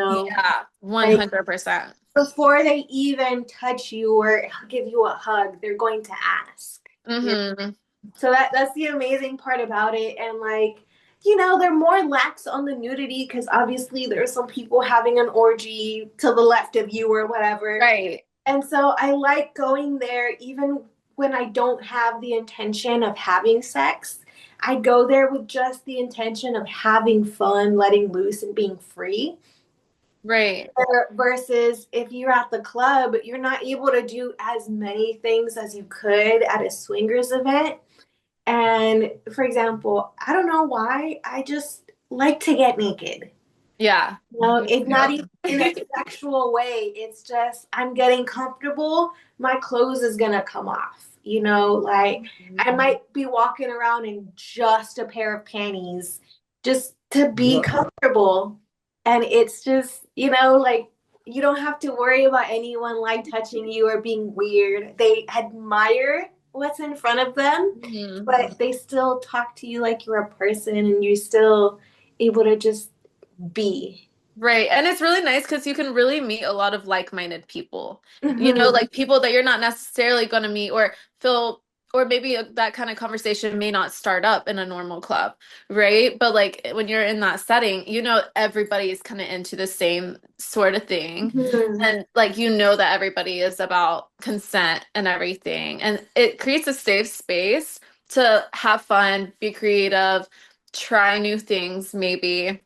Like 100%. before they even touch you or give you a hug, they're going to ask. Hmm. So that's the amazing part about it. And like, they're more lax on the nudity because obviously there's some people having an orgy to the left of you or whatever. Right. And so I like going there even when I don't have the intention of having sex. I go there with just the intention of having fun, letting loose, and being free. Right. Versus if you're at the club, you're not able to do as many things as you could at a swingers event. And for example, I don't know why, I just like to get naked. Yeah. Me It's not too. even in a sexual way. It's just I'm getting comfortable. My clothes is gonna come off. Like I might be walking around in just a pair of panties just to be Yep. comfortable. And it's just, like you don't have to worry about anyone like touching you or being weird. They admire what's in front of them, Mhm. but they still talk to you like you're a person and you're still able to just be. Right. And it's really nice because you can really meet a lot of like-minded people. Mhm. Like people that you're not necessarily going to meet or feel, or maybe that kind of conversation may not start up in a normal club, right? But like when you're in that setting, everybody is kind of into the same sort of thing. Mhm. And like that everybody is about consent and everything. And it creates a safe space to have fun, be creative, try new things, maybe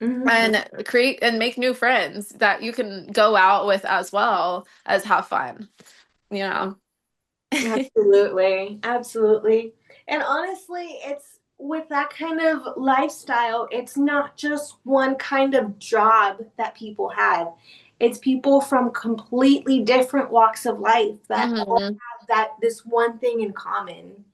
Mhm. and create and make new friends that you can go out with as well as have fun, you know. Absolutely. Absolutely. And honestly, it's with that kind of lifestyle, it's not just one kind of job that people have. it's people from completely different walks of life that all Hmm. have that this one thing in common.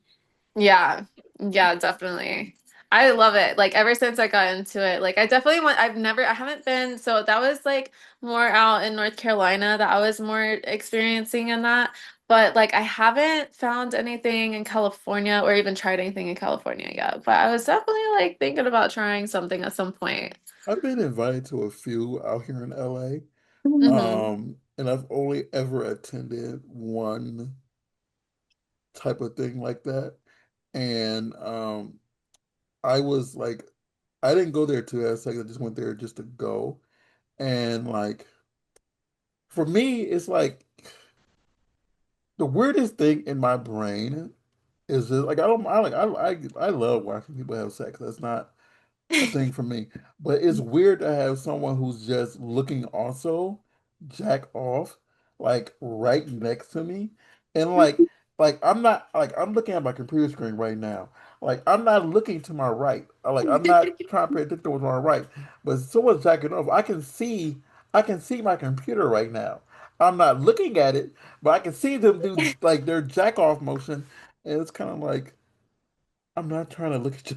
Yeah. Yeah, definitely. I love it. Like ever since I got into it, like I definitely want, I haven't been, so that was like more out in North Carolina that I was more experiencing in that. But like I haven't found anything in California or even tried anything in California yet. But I was definitely like thinking about trying something at some point. I've been invited to a few out here in LA. Hmm. And I've only ever attended one type of thing like that. And I was like, I didn't go there to have sex. I just went there just to go. And like, for me, it's like the weirdest thing in my brain is just like I don't I like I love watching people have sex. That's not a thing for me. But it's weird to have someone who's just looking also jack off like right next to me. And like I'm not like I'm looking at my computer screen right now. Like I'm not looking to my right. Like I'm not trying to pay attention to what's on my right. But someone's jacking off. I can see my computer right now. I'm not looking at it, but I can see them do like their jack off motion. And it's kind of like I'm not trying to look at you.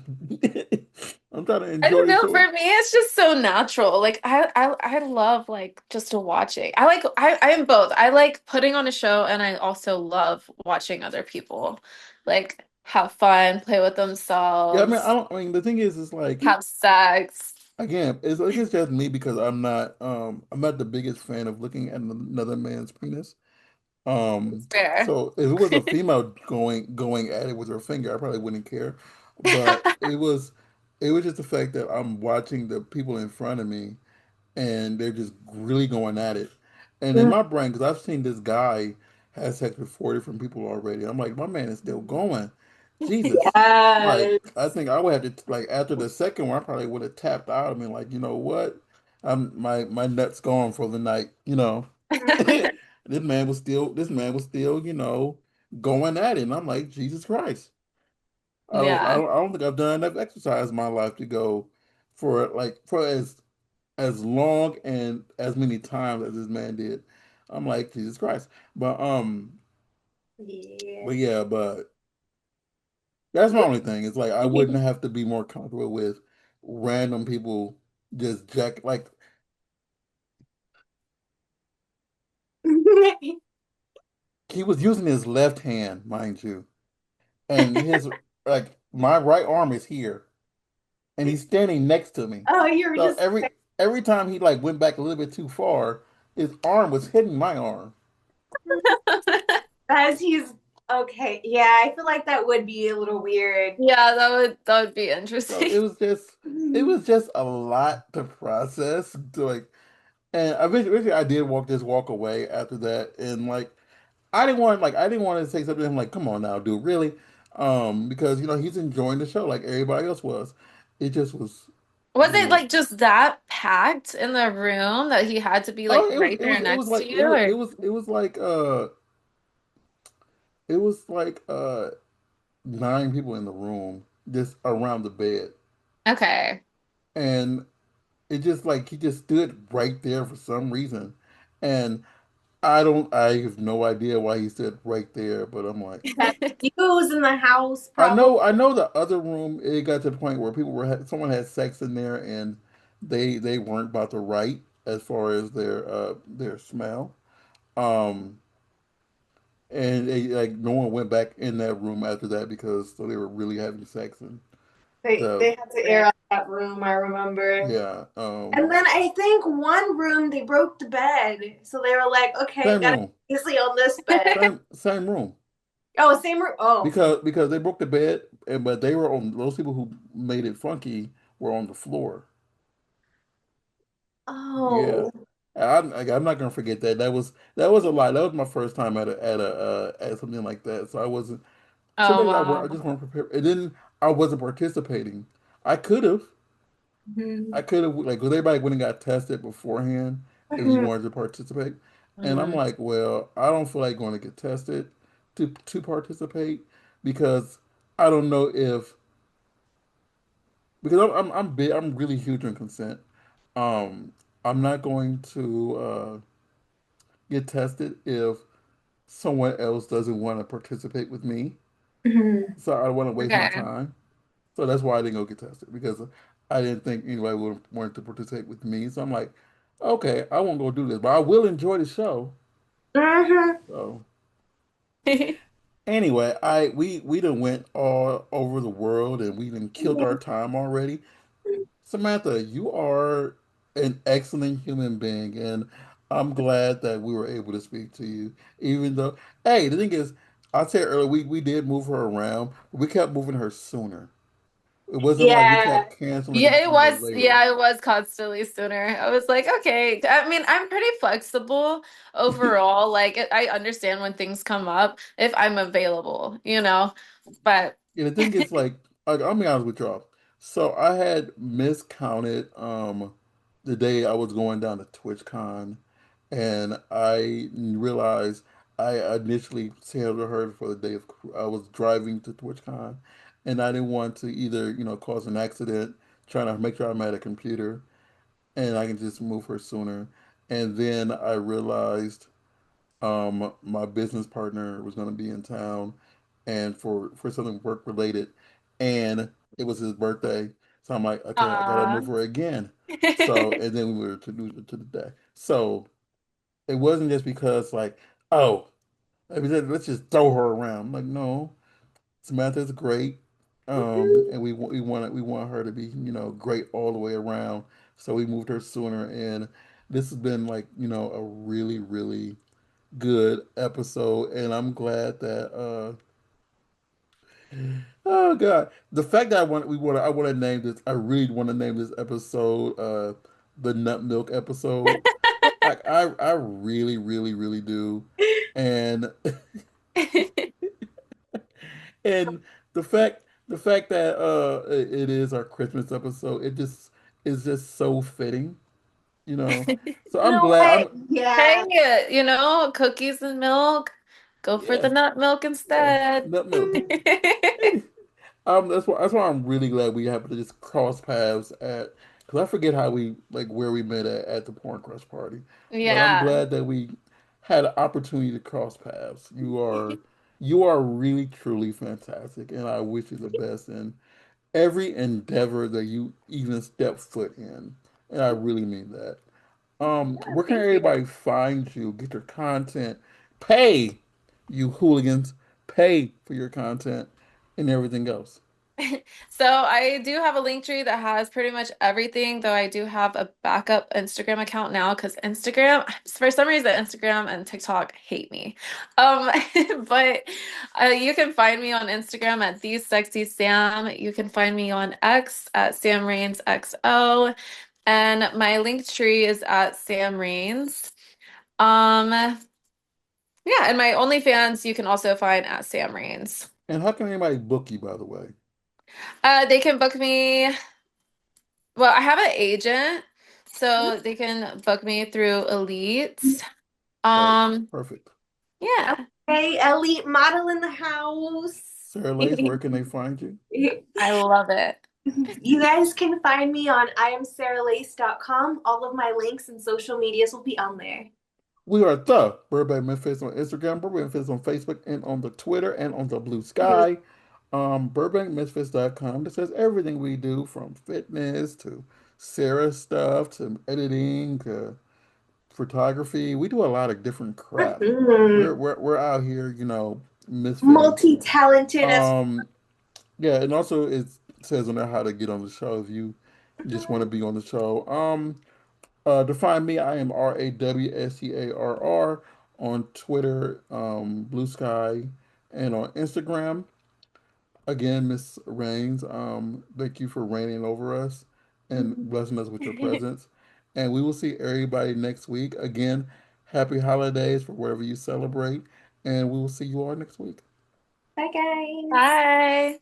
I'm trying to I enjoy don't the know. show. For me, it's just so natural. Like I love like just to watching. I am both. I like putting on a show and I also love watching other people like have fun, play with Yeah, I mean, themselves, I mean, the thing is like, have sex. again, it's like it's just me because I'm not the biggest fan of looking at another man's penis. It's fair. So if it was a female going at it with her finger, I probably wouldn't care. But it was just the fact that I'm watching the people in front of me and they're just really going at it. And in my brain, because I've seen this guy has sex with 4 different people already, I'm like, my man is still going. Jesus. Like, Yes. I think I would have to, like, after the second one, I probably would have tapped out and been like, you know what? My nuts gone for the night, you know. This man was still, going at it. And I'm like, Jesus Christ. Yeah. I don't think I've done enough exercise in my life to go for as long and as many times as this man did. I'm like, Jesus Christ. But Yeah. but yeah, but that's my only thing. It's like I wouldn't have to be more comfortable with random people just jack like he was using his left hand, mind you. And his like my right arm is here and he's standing next to me. Oh, you were So just every time he like went back a little bit too far, his arm was hitting my arm. as he's okay. Yeah, I feel like that would be a little weird. Yeah, that would be So interesting. it was just a lot to process to like and eventually I did walk away after that and like I didn't want to say something to him like, come on now, dude, really? Because he's enjoying the show like everybody else was. It just was, Was you it know. like just that packed in the room that he had to be like Oh, right there it was next to like you or it was like it was like 9 people in the room just around the bed. okay. And it just like he just stood right there for some reason. And I have no idea why he stood right there, but I'm like, That views in the house, probably. I know the other room, it got to the point where someone had sex in there and they weren't about to right as far as their smell. Um, and like no one went back in that room after that because so they were really having sex and They so had to air out that room, I remember. yeah, And then I think one room they broke the bed. So they were like, okay, same gotta room, easily on this bed. same room. Oh, same room. Oh. Because they broke the bed, and but they were on those people who made it funky were on the floor. Yeah, Oh. I'm not gonna forget that. That was a lot. That was my first time at something like that. So I wasn't. Some Oh days I wow. just weren't prepared. And then I wasn't participating. I could have. I Mhm. could have like because everybody went and got tested beforehand if you Mhm. wanted to participate. And I'm Mhm. like, well, I don't feel like going to get tested to participate because I don't know if because I'm big I'm really huge on consent. Um I'm not going to get tested if someone else doesn't want to participate with me. Mhm. So I don't want to waste my Okay. time. So that's why I didn't go get tested because I didn't think anybody would want to participate with me. So I'm like, okay, I won't go do this, but I will enjoy the show. Mhm. So anyway, we done went all over the world and we done killed our time already. Samantha, you are an excellent human being, and I'm glad that we were able to speak to you. Even though, hey, the thing is, I said earlier we did move her around, but we kept moving her sooner. It wasn't like we Yeah. kept canceling Yeah, and it moving her was. later. Yeah, it was constantly sooner. I was like, okay. I mean, I'm pretty flexible overall. Like, I understand when things come up if I'm available, you know. But Yeah, the thing is, I'll be honest with y'all. So I had miscounted the day I was going down to TwitchCon, and I realized I initially sailed to her for the day of I was driving to TwitchCon, and I didn't want to either cause an accident trying to make sure I'm at a computer, and I can just move her sooner. And then I realized my business partner was going to be in town, and for something work related, and it was his birthday. So I'm like, okay, I gotta uh move her again. So and then we were to do to the day. So it wasn't just because like, oh, let's just throw her around. I'm like, no, Samantha's great, and we want her to be great all the way around. So we moved her sooner, and this has been like a really good episode, and I'm glad that oh god, the fact that I want to name this, I really want to name this episode the Nut Milk episode. Like I really do, and and the fact that it is our Christmas episode, it just is just so fitting, you know. So You I'm know glad what? I'm Hey, Yeah. cookies and milk. Go for the yes nut milk yeah instead. Nut Milk. That's why I'm really glad we happened to just cross paths at because I forget how we like where we met at the Porn Crush party, but I'm Yeah. glad that we had an opportunity to cross paths. You are really truly fantastic, and I wish you the best in every endeavor that you even step foot in, and I really mean that. Where can Thank you. everybody find you? Get your content, pay you hooligans, pay for your content, and everything else. So I do have a link tree that has pretty much everything, though I do have a backup Instagram account now because Instagram, for some reason, Instagram and TikTok hate me. Um, but you can find me on Instagram at the sexy Sam. You can find me on X at Sam Reigns XO, and my link tree is at Sam Reigns. Um, yeah, and my OnlyFans you can also find at Sam Reigns. And how can anybody book you, by the way? They can book me. Well, I have an agent, so they can book me through Elite. Oh, Um, perfect. yeah. Okay, elite model in the house. Sarah Lace, where can they find you? I love it. You guys can find me on iamsarahLace.com. All of my links and social medias will be on there. We are the Burbank Memphis on Instagram, Burbank Memphis on Facebook, and on the Twitter and on the Blue Sky. BurbankMisfits.com. This has everything we do from fitness to Sarah stuff to editing to photography. We do a lot of different crap. Mhm. We're out here, misfitting. Multi-talented as Um, yeah, and also it says on there how to get on the show if you just want to well. be on the show. To find me, I am RAWSCARR on Twitter, Blue Sky, and on Instagram. Again, Miss Rains, thank you for reigning over us and blessing us with your presence. And we will see everybody next week. Again, happy holidays for wherever you celebrate. And we will see you all next week. Bye, guys. Bye.